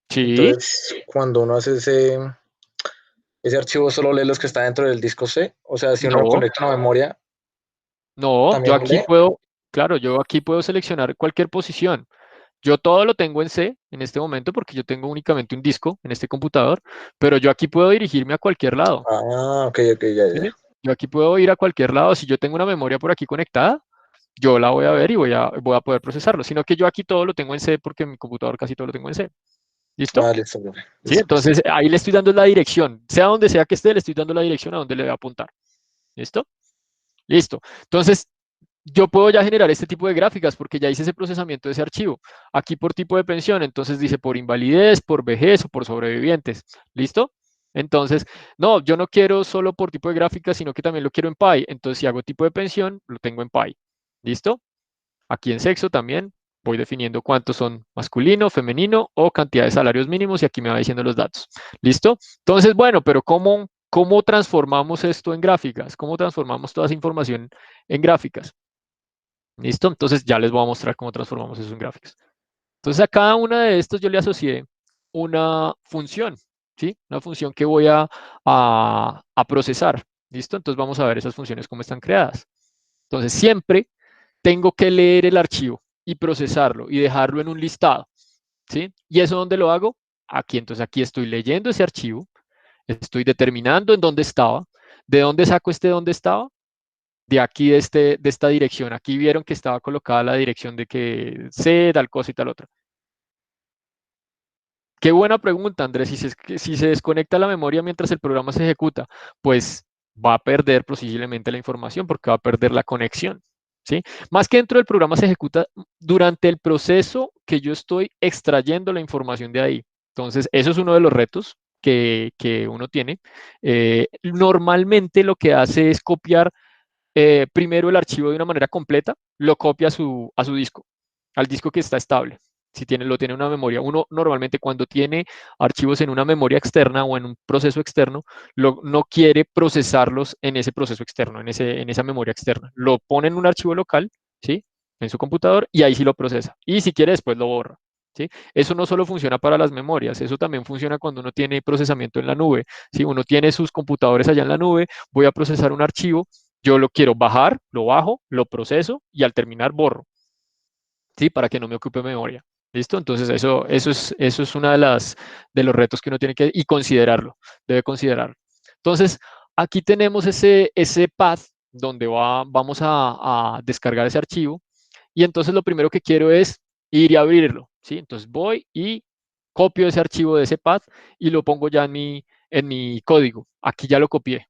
Sí, Entonces, cuando uno hace ese archivo, solo lee los que está dentro del disco C. O sea, si uno lo no. conecta a una memoria, No, yo también lo aquí lee. puedo, claro, yo aquí puedo seleccionar cualquier posición. Yo todo lo tengo en C en este momento porque yo tengo únicamente un disco en este computador, pero yo aquí puedo dirigirme a cualquier lado. Ah, ok, ok, ya, ¿Sí? ya. Yo aquí puedo ir a cualquier lado. Si yo tengo una memoria por aquí conectada, yo la voy a ver y voy a poder procesarlo. Sino que yo aquí todo lo tengo en C porque en mi computador casi todo lo tengo en C. ¿Listo? Ah, listo, profe. ¿Sí? Listo, listo. Entonces ahí le estoy dando la dirección. Sea donde sea que esté, le estoy dando la dirección a donde le voy a apuntar. ¿Listo? Listo. Entonces, yo puedo ya generar este tipo de gráficas porque ya hice ese procesamiento de ese archivo. Aquí por tipo de pensión, entonces dice por invalidez, por vejez o por sobrevivientes. ¿Listo? Entonces, no, yo no quiero solo por tipo de gráfica, sino que también lo quiero en PI. Entonces, si hago tipo de pensión, lo tengo en PI. ¿Listo? Aquí en sexo también voy definiendo cuántos son masculino, femenino o cantidad de salarios mínimos y aquí me va diciendo los datos. ¿Listo? Entonces, bueno, pero ¿cómo transformamos esto en gráficas? ¿Cómo transformamos toda esa información en gráficas? ¿Listo? Entonces ya les voy a mostrar cómo transformamos eso en gráficas. Entonces a cada una de estos yo le asocié una función, ¿sí? Una función que voy a procesar. ¿Listo? Entonces vamos a ver esas funciones cómo están creadas. Entonces siempre tengo que leer el archivo y procesarlo y dejarlo en un listado, ¿sí? ¿Y eso dónde lo hago? Aquí, entonces aquí estoy leyendo ese archivo, estoy determinando en dónde estaba, de dónde saco este dónde estaba, de aquí de esta dirección. Aquí vieron que estaba colocada la dirección de que C, tal cosa y tal otra. Qué buena pregunta, Andrés. Si se desconecta la memoria mientras el programa se ejecuta, pues va a perder posiblemente la información porque va a perder la conexión. ¿Sí? Más que dentro del programa se ejecuta durante el proceso que yo estoy extrayendo la información de ahí. Entonces, eso es uno de los retos que uno tiene. Normalmente lo que hace es copiar primero el archivo de una manera completa, lo copia a su disco, al disco que está estable. Si lo tiene una memoria, uno normalmente cuando tiene archivos en una memoria externa o en un proceso externo, no quiere procesarlos en ese proceso externo, en esa memoria externa. Lo pone en un archivo local, ¿sí? En su computador y ahí sí lo procesa. Y si quiere después lo borra. ¿Sí? Eso no solo funciona para las memorias, eso también funciona cuando uno tiene procesamiento en la nube. Si uno tiene sus computadores allá en la nube, voy a procesar un archivo, yo lo quiero bajar, lo bajo, lo proceso y al terminar borro, ¿sí? Para que no me ocupe memoria. ¿Listo? Entonces eso es una de los retos que uno tiene que y considerarlo, debe considerarlo. Entonces, aquí tenemos ese path donde vamos a descargar ese archivo y entonces lo primero que quiero es ir y abrirlo, ¿sí? Entonces voy y copio ese archivo de ese path y lo pongo ya en mi código. Aquí ya lo copié.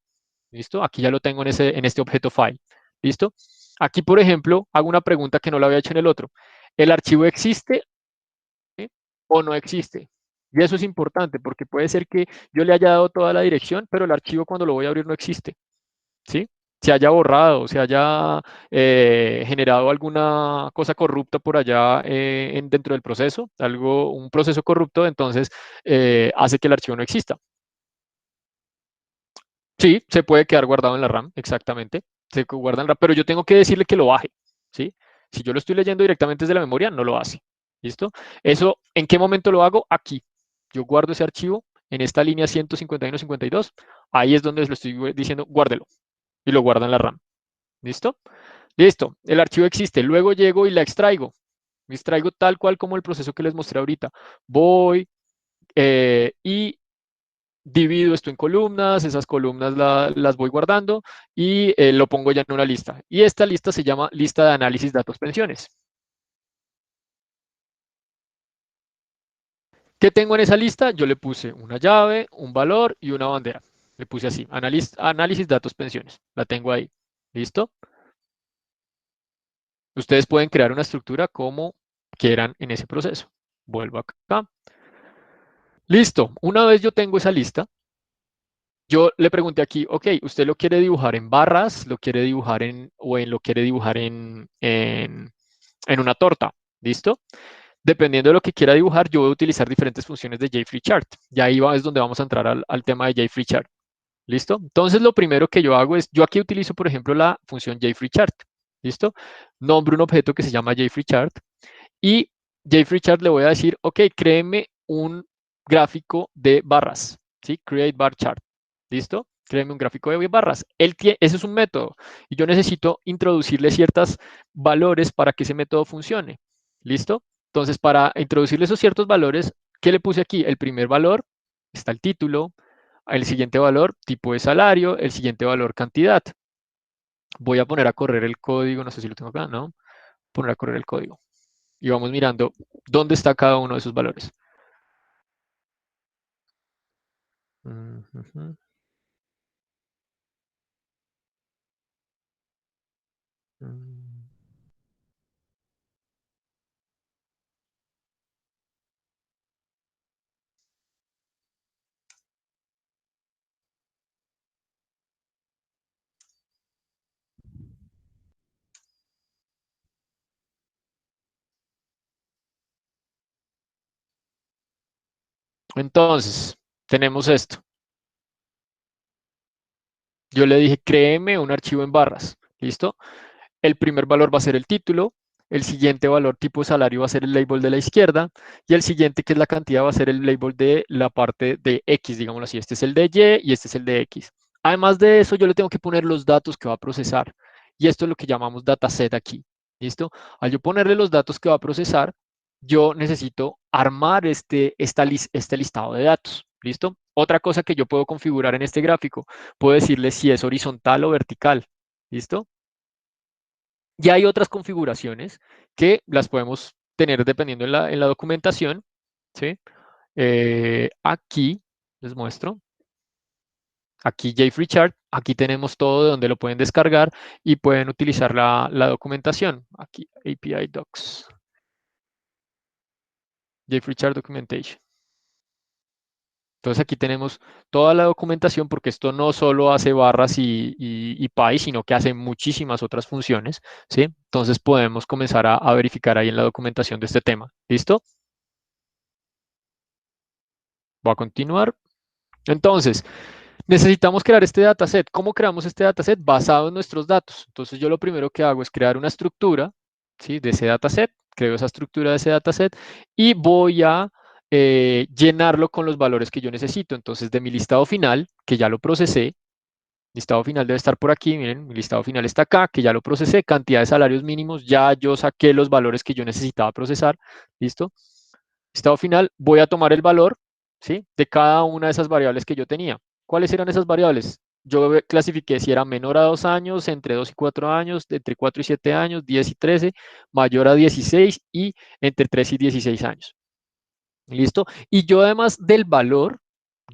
¿Listo? Aquí ya lo tengo en este objeto file. ¿Listo? Aquí, por ejemplo, hago una pregunta que no la había hecho en el otro. ¿El archivo existe, ¿sí? O no existe? Y eso es importante porque puede ser que yo le haya dado toda la dirección, pero el archivo cuando lo voy a abrir no existe. ¿Sí? Se haya borrado, se haya generado alguna cosa corrupta por allá dentro del proceso, un proceso corrupto, entonces hace que el archivo no exista. Sí, se puede quedar guardado en la RAM, exactamente. Se guarda en RAM, pero yo tengo que decirle que lo baje, ¿sí? Si yo lo estoy leyendo directamente desde la memoria, no lo hace. ¿Listo? Eso, ¿en qué momento lo hago? Aquí. Yo guardo ese archivo en esta línea 151-52. Ahí es donde le estoy diciendo, guárdelo. Y lo guarda en la RAM. ¿Listo? Listo. El archivo existe. Luego llego y la extraigo. Me extraigo tal cual como el proceso que les mostré ahorita. Voy y divido esto en columnas, esas columnas las voy guardando y lo pongo ya en una lista. Y esta lista se llama lista de análisis datos pensiones. ¿Qué tengo en esa lista? Yo le puse una llave, un valor y una bandera. Le puse así, análisis datos pensiones. La tengo ahí. ¿Listo? Ustedes pueden crear una estructura como quieran en ese proceso. Vuelvo acá. Listo. Una vez yo tengo esa lista, yo le pregunté aquí, ok, ¿usted lo quiere dibujar en barras, lo quiere dibujar lo quiere dibujar en una torta? ¿Listo? Dependiendo de lo que quiera dibujar, yo voy a utilizar diferentes funciones de JFreeChart. Y ahí es donde vamos a entrar al tema de JFreeChart. ¿Listo? Entonces, lo primero que yo hago es, yo aquí utilizo, por ejemplo, la función JFreeChart. ¿Listo? Nombro un objeto que se llama JFreeChart y JFreeChart le voy a decir, ok, créeme un gráfico de barras. ¿Sí? Create bar chart. ¿Listo? Créeme un gráfico de barras. Ese es un método y yo necesito introducirle ciertos valores para que ese método funcione. ¿Listo? Entonces, para introducirle esos ciertos valores, ¿qué le puse aquí? El primer valor, está el título, el siguiente valor, tipo de salario, el siguiente valor, cantidad. Voy a poner a correr el código, no sé si lo tengo acá, ¿no? Poner a correr el código. Y vamos mirando dónde está cada uno de esos valores. Ujú. Mm. Entonces, tenemos esto. Yo le dije, créeme un archivo en barras. ¿Listo? El primer valor va a ser el título, el siguiente valor tipo salario va a ser el label de la izquierda y el siguiente, que es la cantidad, va a ser el label de la parte de X, digámoslo así. Este es el de Y y este es el de X. Además de eso, yo le tengo que poner los datos que va a procesar y esto es lo que llamamos dataset aquí. ¿Listo? Al yo ponerle los datos que va a procesar, yo necesito armar este listado de datos. ¿Listo? Otra cosa que yo puedo configurar en este gráfico, puedo decirle si es horizontal o vertical. ¿Listo? Y hay otras configuraciones que las podemos tener dependiendo en la documentación. ¿Sí? Aquí les muestro. Aquí JFree aquí tenemos todo de donde lo pueden descargar y pueden utilizar la documentación. Aquí API Docs. JFree Documentation. Entonces aquí tenemos toda la documentación porque esto no solo hace barras y py, sino que hace muchísimas otras funciones, ¿sí? Entonces podemos comenzar a verificar ahí en la documentación de este tema. ¿Listo? Voy a continuar. Entonces, necesitamos crear este dataset. ¿Cómo creamos este dataset? Basado en nuestros datos. Entonces yo lo primero que hago es crear una estructura, ¿sí? De ese dataset. Creo esa estructura de ese dataset y voy a llenarlo con los valores que yo necesito. Entonces de mi listado final, que ya lo procesé, listado final debe estar por aquí, miren, mi listado final está acá, que ya lo procesé, cantidad de salarios mínimos, ya yo saqué los valores que yo necesitaba procesar, ¿listo? Listado final, voy a tomar el valor, ¿sí? De cada una de esas variables que yo tenía. ¿Cuáles eran esas variables? Yo clasifiqué si era menor a 2 años, entre 2 y 4 años, entre 4 y 7 años, 10 y 13, mayor a 16 y entre 3 y 16 años. ¿Listo? Y yo además del valor,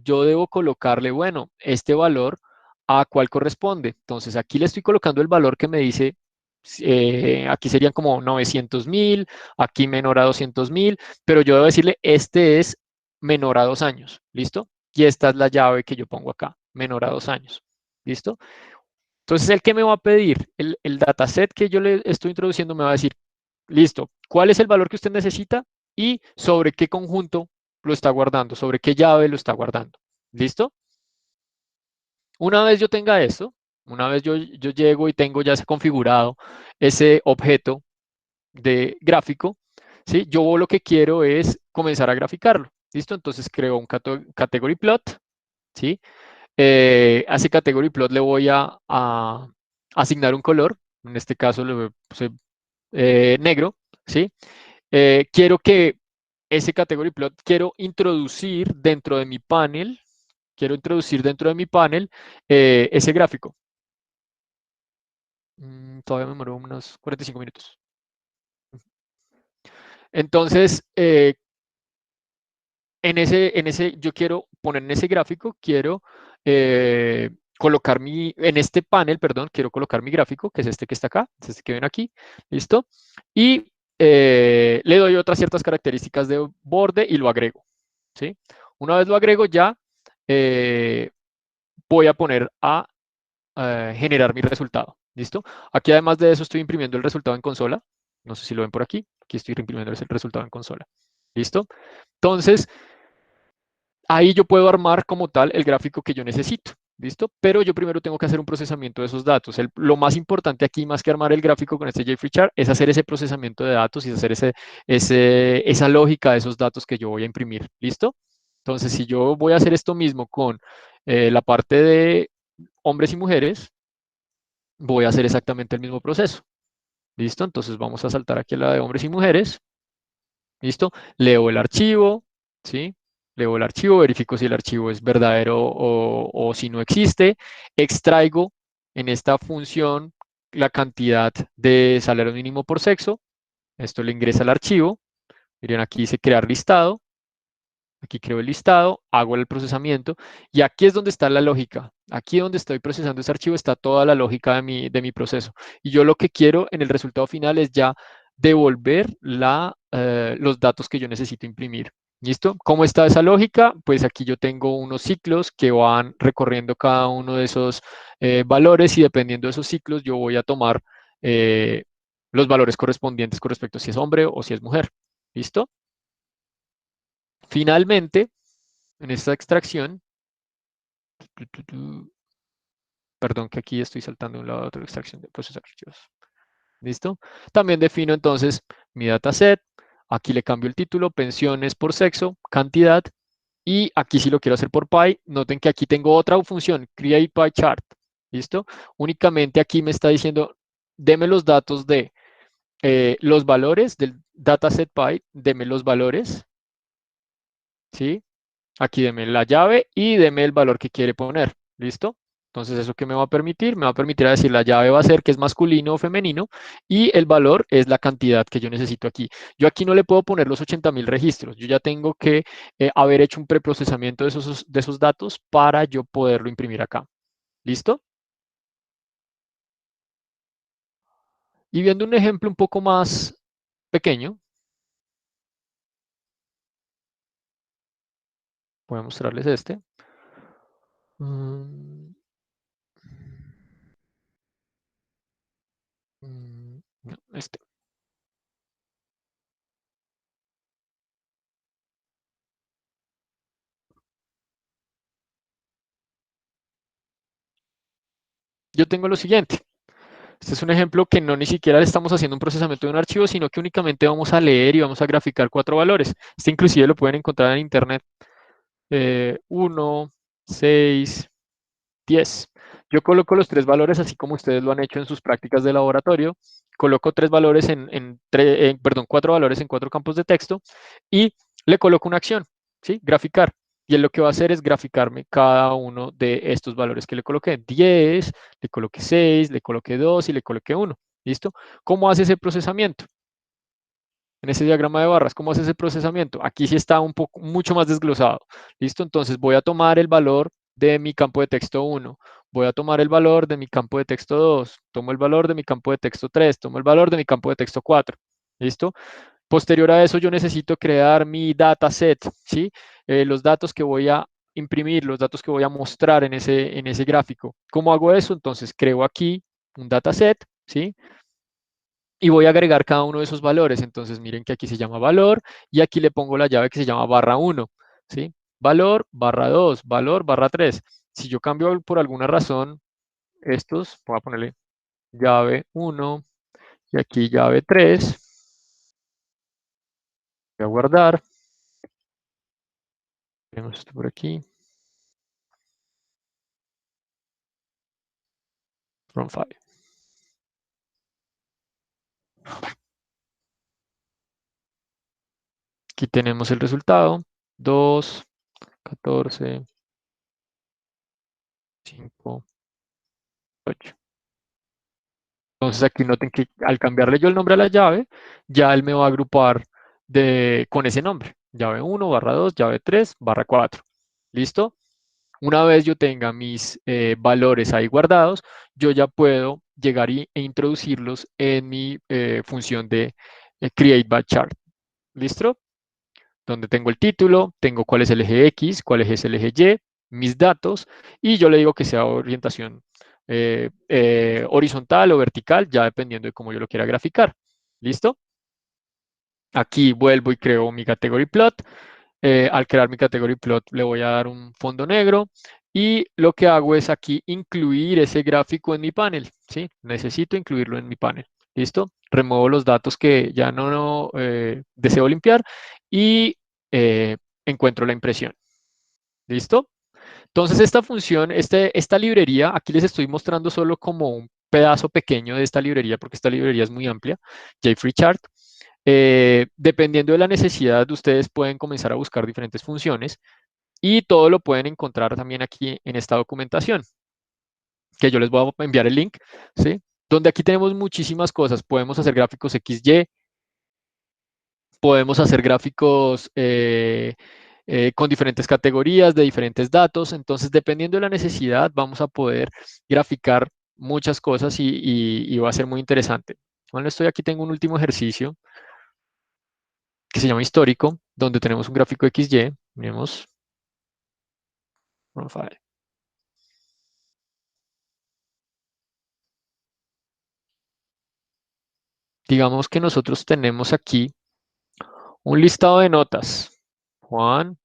yo debo colocarle, bueno, este valor a cuál corresponde. Entonces aquí le estoy colocando el valor que me dice, aquí serían como 900.000, aquí menor a 200.000, pero yo debo decirle, este es menor a 2 años. ¿Listo? Y esta es la llave que yo pongo acá, menor a 2 años. ¿Listo? Entonces, ¿el que me va a pedir? El dataset que yo le estoy introduciendo me va a decir, listo, ¿cuál es el valor que usted necesita y sobre qué conjunto lo está guardando, sobre qué llave lo está guardando? ¿Listo? Una vez yo tenga esto, una vez yo llego y tengo ya configurado ese objeto de gráfico, ¿sí? Yo lo que quiero es comenzar a graficarlo. ¿Listo? Entonces creo un category plot, ¿sí? A ese category plot le voy a asignar un color, en este caso le puse negro, ¿sí? Quiero que ese category plot, quiero introducir dentro de mi panel ese gráfico. Todavía me demoró unos 45 minutos. Entonces, yo quiero poner en ese gráfico, quiero colocar en este panel, perdón, quiero colocar mi gráfico, que es este que está acá, es este que ven aquí, ¿listo? Y le doy otras ciertas características de borde y lo agrego, ¿sí? Una vez lo agrego ya, voy a poner a generar mi resultado, ¿listo? Aquí además de eso estoy imprimiendo el resultado en consola, no sé si lo ven por aquí, aquí estoy imprimiendo el resultado en consola, ¿listo? Entonces, ahí yo puedo armar como tal el gráfico que yo necesito, ¿listo? Pero yo primero tengo que hacer un procesamiento de esos datos. Lo más importante aquí, más que armar el gráfico con este JFree es hacer ese procesamiento de datos y hacer esa lógica de esos datos que yo voy a imprimir, ¿listo? Entonces, si yo voy a hacer esto mismo con la parte de hombres y mujeres, voy a hacer exactamente el mismo proceso, ¿listo? Entonces vamos a saltar aquí a la de hombres y mujeres. ¿Listo? Leo el archivo, ¿sí? Leo el archivo, verifico si el archivo es verdadero o si no existe. Extraigo en esta función la cantidad de salario mínimo por sexo. Esto le ingresa al archivo. Miren, aquí dice crear listado. Aquí creo el listado, hago el procesamiento y aquí es donde está la lógica. Aquí donde estoy procesando ese archivo está toda la lógica de mi proceso. Y yo lo que quiero en el resultado final es ya devolver los datos que yo necesito imprimir. ¿Listo? ¿Cómo está esa lógica? Pues aquí yo tengo unos ciclos que van recorriendo cada uno de esos valores y dependiendo de esos ciclos yo voy a tomar los valores correspondientes con respecto a si es hombre o si es mujer. ¿Listo? Finalmente, en esta extracción, perdón que aquí estoy saltando de un lado a otro, extracción de procesar archivos. ¿Listo? También defino entonces mi dataset. Aquí le cambio el título, pensiones por sexo, cantidad. Y aquí si lo quiero hacer por pie, noten que aquí tengo otra función, create pie chart. ¿Listo? Únicamente aquí me está diciendo, deme los datos de los valores del dataset pie, deme los valores. ¿Sí? Aquí deme la llave y deme el valor que quiere poner. ¿Listo? Entonces, ¿eso qué me va a permitir? Me va a permitir decir la llave va a ser que es masculino o femenino y el valor es la cantidad que yo necesito aquí. Yo aquí no le puedo poner los 80.000 registros. Yo ya tengo que haber hecho un preprocesamiento de esos datos para yo poderlo imprimir acá. ¿Listo? Y viendo un ejemplo un poco más pequeño, voy a mostrarles este. No, este. Yo tengo lo siguiente. Este es un ejemplo que no ni siquiera le estamos haciendo un procesamiento de un archivo, sino que únicamente vamos a leer y vamos a graficar 4 valores. Este inclusive lo pueden encontrar en internet. 1, 6, 10. Yo coloco los 3 valores así como ustedes lo han hecho en sus prácticas de laboratorio. Coloco 3 valores perdón, 4 valores en 4 campos de texto y le coloco una acción, ¿sí? Graficar. Y él lo que va a hacer es graficarme cada uno de estos valores que le coloqué. 10, le coloqué 6, le coloqué 2 y le coloqué 1. ¿Listo? ¿Cómo hace ese procesamiento? En ese diagrama de barras, ¿cómo hace ese procesamiento? Aquí sí está un poco, mucho más desglosado. ¿Listo? Entonces voy a tomar el valor de mi campo de texto 1, voy a tomar el valor de mi campo de texto 2, tomo el valor de mi campo de texto 3, tomo el valor de mi campo de texto 4. ¿Listo? Posterior a eso yo necesito crear mi dataset, ¿sí? Los datos que voy a imprimir, los datos que voy a mostrar en ese gráfico. ¿Cómo hago eso? Entonces creo aquí un dataset, ¿sí? Y voy a agregar cada uno de esos valores. Entonces miren que aquí se llama valor y aquí le pongo la llave que se llama barra 1, ¿sí? Valor, barra 2, valor, barra 3. Si yo cambio por alguna razón estos, voy a ponerle llave 1 y aquí llave 3. Voy a guardar. Tenemos esto por aquí. From 5. Aquí tenemos el resultado. 2, 14, 5, 8. Entonces aquí noten que al cambiarle yo el nombre a la llave, ya él me va a agrupar con ese nombre. Llave 1, barra 2, llave 3, barra 4. ¿Listo? Una vez yo tenga mis valores ahí guardados, yo ya puedo llegar e introducirlos en mi función de Create by Chart. ¿Listo? Donde tengo el título, tengo cuál es el eje X, cuál es el eje Y, mis datos, y yo le digo que sea orientación horizontal o vertical, ya dependiendo de cómo yo lo quiera graficar. ¿Listo? Aquí vuelvo y creo mi category plot. Al crear mi category plot le voy a dar un fondo negro y lo que hago es aquí incluir ese gráfico en mi panel, ¿sí? Necesito incluirlo en mi panel. ¿Listo? Remuevo los datos que ya no deseo limpiar y encuentro la impresión. ¿Listo? Entonces esta función, esta librería, aquí les estoy mostrando solo como un pedazo pequeño de esta librería porque esta librería es muy amplia, JFreeChart. Dependiendo de la necesidad, ustedes pueden comenzar a buscar diferentes funciones y todo lo pueden encontrar también aquí en esta documentación, que yo les voy a enviar el link, ¿sí? Donde aquí tenemos muchísimas cosas. Podemos hacer gráficos XY, podemos hacer gráficos con diferentes categorías de diferentes datos. Entonces, dependiendo de la necesidad, vamos a poder graficar muchas cosas y va a ser muy interesante. Bueno, estoy aquí, tengo un último ejercicio que se llama histórico, donde tenemos un gráfico XY. Miremos. Profile. Digamos que nosotros tenemos aquí un listado de notas. Juan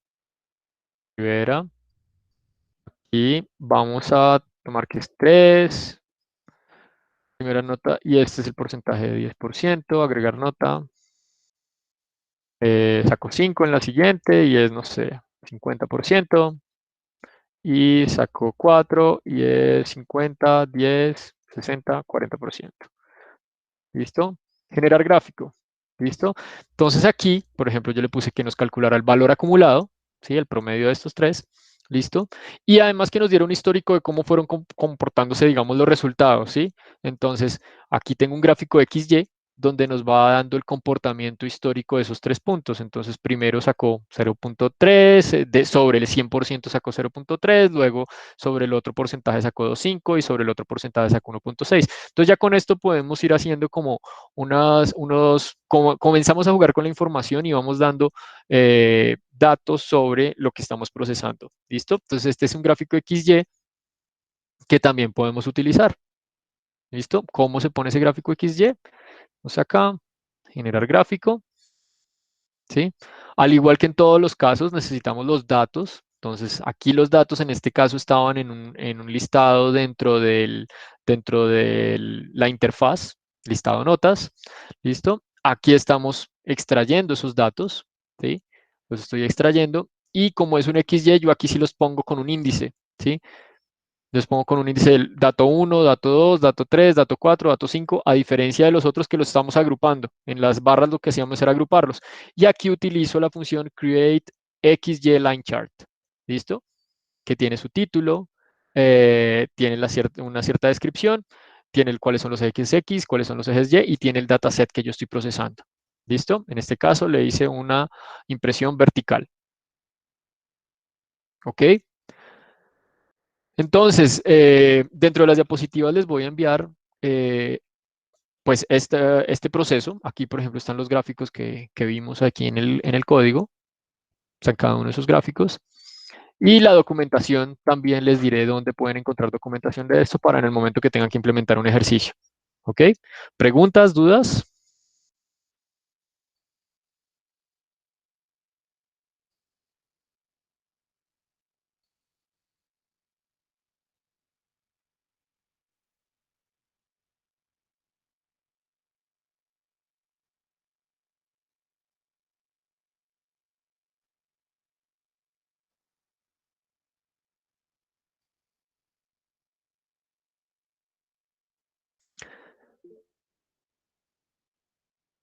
Rivera. Y vamos a tomar que es 3. Primera nota. Y este es el porcentaje de 10%. Agregar nota. Saco 5 en la siguiente y es, no sé, 50%. Y saco 4 y es 50, 10, 60, 40%. ¿Listo? Generar gráfico. ¿Listo? Entonces aquí, por ejemplo, yo le puse que nos calculara el valor acumulado, ¿sí? El promedio de estos tres. ¿Listo? Y además que nos diera un histórico de cómo fueron comportándose, digamos, los resultados, ¿sí? Entonces, aquí tengo un gráfico XY donde nos va dando el comportamiento histórico de esos 3 puntos. Entonces, primero sacó 0.3, sobre el 100% sacó 0.3, luego sobre el otro porcentaje sacó 2.5 y sobre el otro porcentaje sacó 1.6. Entonces, ya con esto podemos ir haciendo como comenzamos a jugar con la información y vamos dando datos sobre lo que estamos procesando. ¿Listo? Entonces, este es un gráfico XY que también podemos utilizar. ¿Listo? ¿Cómo se pone ese gráfico XY? Vamos acá, generar gráfico, ¿sí? Al igual que en todos los casos, necesitamos los datos. Entonces, aquí los datos en este caso estaban en un listado dentro de la interfaz, listado notas, ¿listo? Aquí estamos extrayendo esos datos, ¿sí? Los estoy extrayendo y como es un XY, yo aquí sí los pongo con un índice, ¿sí? Los pongo con un índice del dato 1, dato 2, dato 3, dato 4, dato 5, a diferencia de los otros que los estamos agrupando. En las barras lo que hacíamos era agruparlos. Y aquí utilizo la función create XY line chart. ¿Listo? Que tiene su título, tiene una cierta descripción, tiene cuáles son los ejes X, cuáles son los ejes Y y tiene el dataset que yo estoy procesando. ¿Listo? En este caso le hice una impresión vertical. ¿Ok? Entonces, dentro de las diapositivas les voy a enviar pues este proceso. Aquí, por ejemplo, están los gráficos que vimos aquí en el código. Están cada uno de esos gráficos. Y la documentación también les diré dónde pueden encontrar documentación de esto para en el momento que tengan que implementar un ejercicio. ¿Ok? ¿Preguntas, dudas?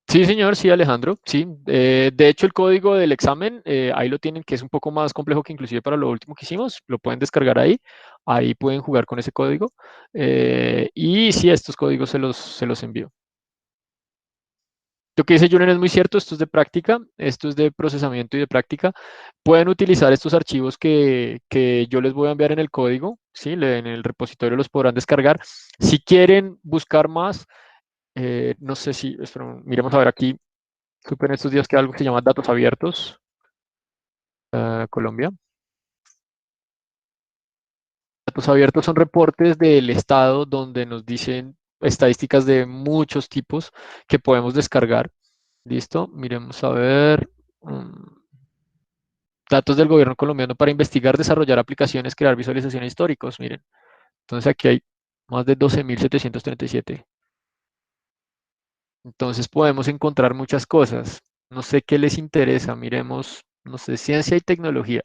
Sí, señor, sí, Alejandro, sí. De hecho, el código del examen, ahí lo tienen, que es un poco más complejo que inclusive para lo último que hicimos. Lo pueden descargar ahí. Ahí pueden jugar con ese código. Y sí, estos códigos se los envío. Lo que dice Julian es muy cierto, esto es de práctica, esto es de procesamiento y de práctica. Pueden utilizar estos archivos que yo les voy a enviar en el código, ¿sí? En el repositorio los podrán descargar. Si quieren buscar más, no sé si, espera, miremos a ver aquí, supe en estos días que hay algo que se llama datos abiertos, Colombia. Datos abiertos son reportes del Estado donde nos dicen estadísticas de muchos tipos que podemos descargar. ¿Listo? Miremos a ver. Datos del gobierno colombiano para investigar, desarrollar aplicaciones, crear visualizaciones históricos. Miren, entonces aquí hay más de 12.737. Entonces podemos encontrar muchas cosas. No sé qué les interesa. Miremos, no sé, ciencia y tecnología.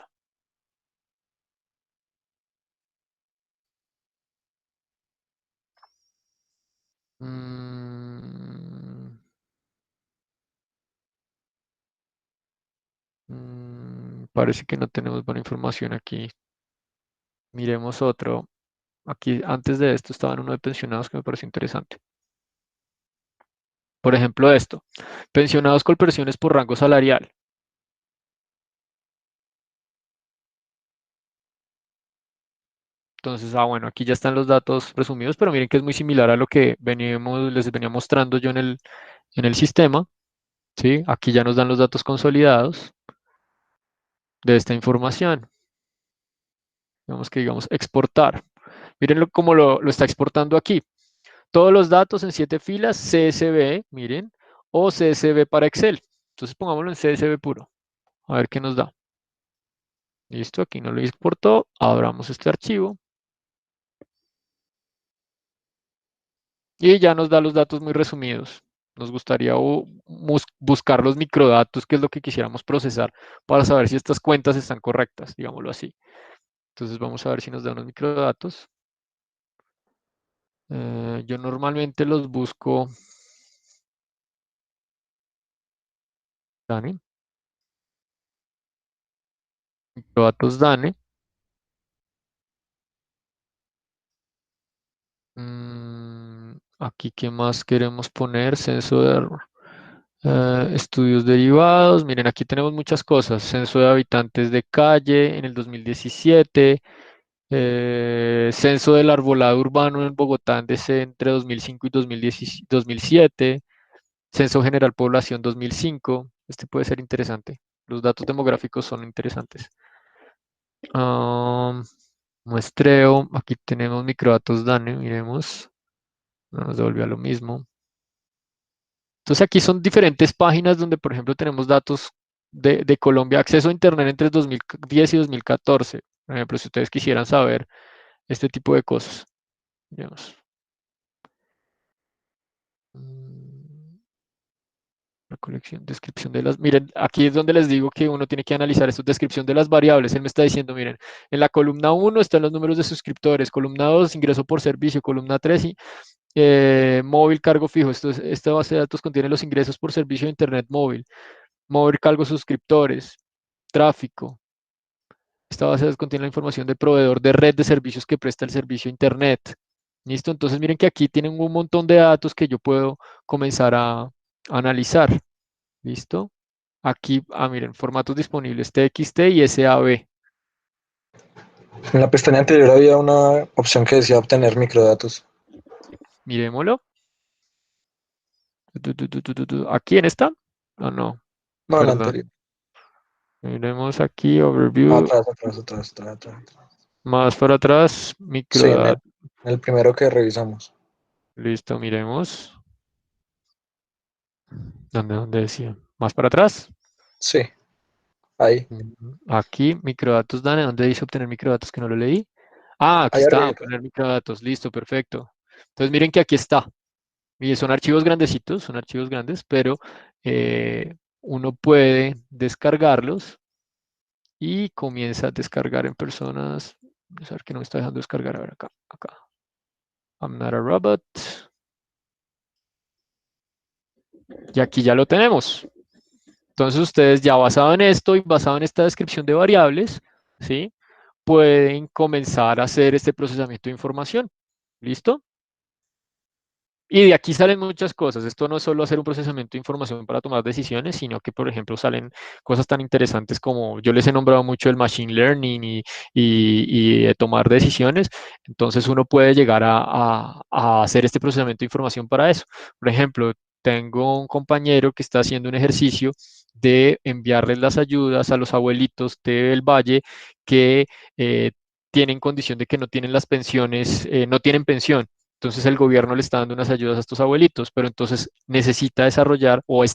Mm, parece que no tenemos buena información aquí. Miremos otro. Aquí, antes de esto, estaban uno de pensionados que me pareció interesante. Por ejemplo, esto. Pensionados con pensiones por rango salarial. Entonces, bueno, aquí ya están los datos resumidos, pero miren que es muy similar a lo que les venía mostrando yo en el sistema. ¿Sí? Aquí ya nos dan los datos consolidados de esta información. Digamos, exportar. Miren cómo lo está exportando aquí. Todos los datos en 7 filas, CSV, miren, o CSV para Excel. Entonces pongámoslo en CSV puro. A ver qué nos da. Listo, aquí no lo exportó. Abramos este archivo. Y ya nos da los datos muy resumidos. Nos gustaría buscar los microdatos, que es lo que quisiéramos procesar, para saber si estas cuentas están correctas, digámoslo así. Entonces vamos a ver si nos da unos microdatos. Yo normalmente los busco. Dani. Microdatos Dane. Aquí, ¿qué más queremos poner? Censo de estudios derivados. Miren, aquí tenemos muchas cosas. Censo de habitantes de calle en el 2017. Censo del arbolado urbano en Bogotá entre 2005 y 2007. Censo general población 2005. Este puede ser interesante. Los datos demográficos son interesantes. Muestreo. Aquí tenemos microdatos DANE. Miremos. No nos devolvió a lo mismo. Entonces aquí son diferentes páginas donde, por ejemplo, tenemos datos de Colombia, acceso a Internet entre 2010 y 2014. Por ejemplo, si ustedes quisieran saber este tipo de cosas. Digamos. La colección, descripción de las... Miren, aquí es donde les digo que uno tiene que analizar esto, descripción de las variables. Él me está diciendo, miren, en la columna 1 están los números de suscriptores, columna 2, ingreso por servicio, columna 3, móvil, cargo fijo. Esta base de datos contiene los ingresos por servicio de Internet móvil, móvil, cargo, suscriptores, tráfico. Esta base de datos contiene la información del proveedor de red de servicios que presta el servicio Internet. ¿Listo? Entonces miren que aquí tienen un montón de datos que yo puedo comenzar a analizar. ¿Listo? Aquí, miren, formatos disponibles TXT y SAB. En la pestaña anterior había una opción que decía obtener microdatos. Miremoslo. Aquí en esta. No, no, No, la perdón. anterior. Miremos aquí, No, overview. atrás. Más para atrás, Sí, microdatos. en el primero que revisamos. Listo, miremos. ¿Dónde decía? Más para atrás. Sí, ahí. Aquí, microdatos, Dane. ¿Dónde dice obtener microdatos que no lo leí? Ah, aquí Ahí está, arriba. obtener microdatos. Listo, perfecto. Entonces miren que aquí está. Y son archivos grandecitos, son archivos grandes, pero uno puede descargarlos y comienza a descargar en personas. Vamos a ver que no me está dejando descargar. A ver, acá. I'm not a robot. Y aquí ya lo tenemos. Entonces ustedes ya basado en esto y basado en esta descripción de variables, ¿sí? Pueden comenzar a hacer este procesamiento de información. ¿Listo? Y de aquí salen muchas cosas. Esto no es solo hacer un procesamiento de información para tomar decisiones, sino que, por ejemplo, salen cosas tan interesantes como yo les he nombrado mucho el machine learning y tomar decisiones. Entonces uno puede llegar a hacer este procesamiento de información para eso. Por ejemplo, tengo un compañero que está haciendo un ejercicio de enviarles las ayudas a los abuelitos del valle que tienen condición de que no tienen las pensiones, no tienen pensión. Entonces el gobierno le está dando unas ayudas a estos abuelitos, pero entonces necesita desarrollar o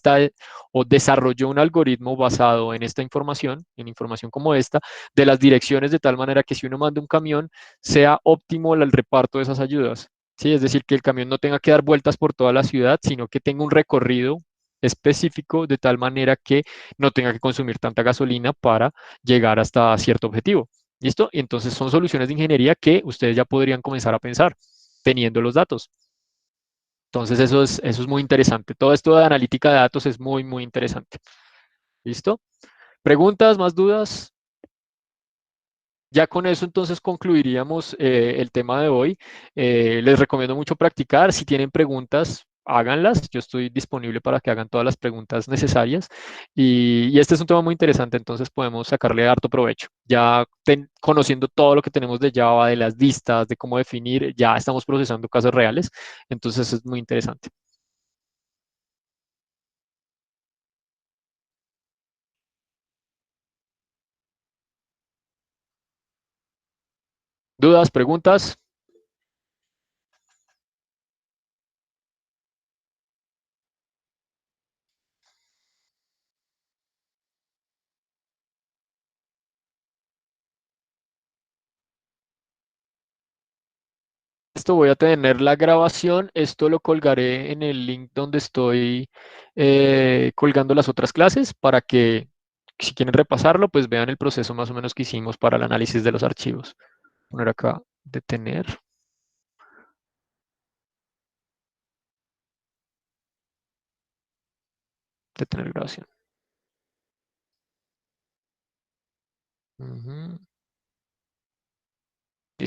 desarrolló un algoritmo basado en esta información, en información como esta, de las direcciones de tal manera que si uno manda un camión, sea óptimo el reparto de esas ayudas. ¿Sí? Es decir, que el camión no tenga que dar vueltas por toda la ciudad, sino que tenga un recorrido específico de tal manera que no tenga que consumir tanta gasolina para llegar hasta cierto objetivo. ¿Listo? Y entonces son soluciones de ingeniería que ustedes ya podrían comenzar a pensar teniendo los datos. Entonces eso es muy interesante. Todo esto de analítica de datos es muy, muy interesante. ¿Listo? ¿Preguntas, más dudas? ya con eso entonces concluiríamos el tema de hoy. Les recomiendo mucho practicar. Si tienen preguntas, háganlas. Yo estoy disponible para que hagan todas las preguntas necesarias. Y este es un tema muy interesante, entonces podemos sacarle harto provecho. Ya conociendo todo lo que tenemos de Java, de las listas, de cómo definir, ya estamos procesando casos reales. Entonces es muy interesante. ¿Dudas, preguntas? Esto voy a tener la grabación, esto lo colgaré en el link donde estoy colgando las otras clases para que si quieren repasarlo, pues vean el proceso más o menos que hicimos para el análisis de los archivos. Poner acá, detener grabación. Ujú.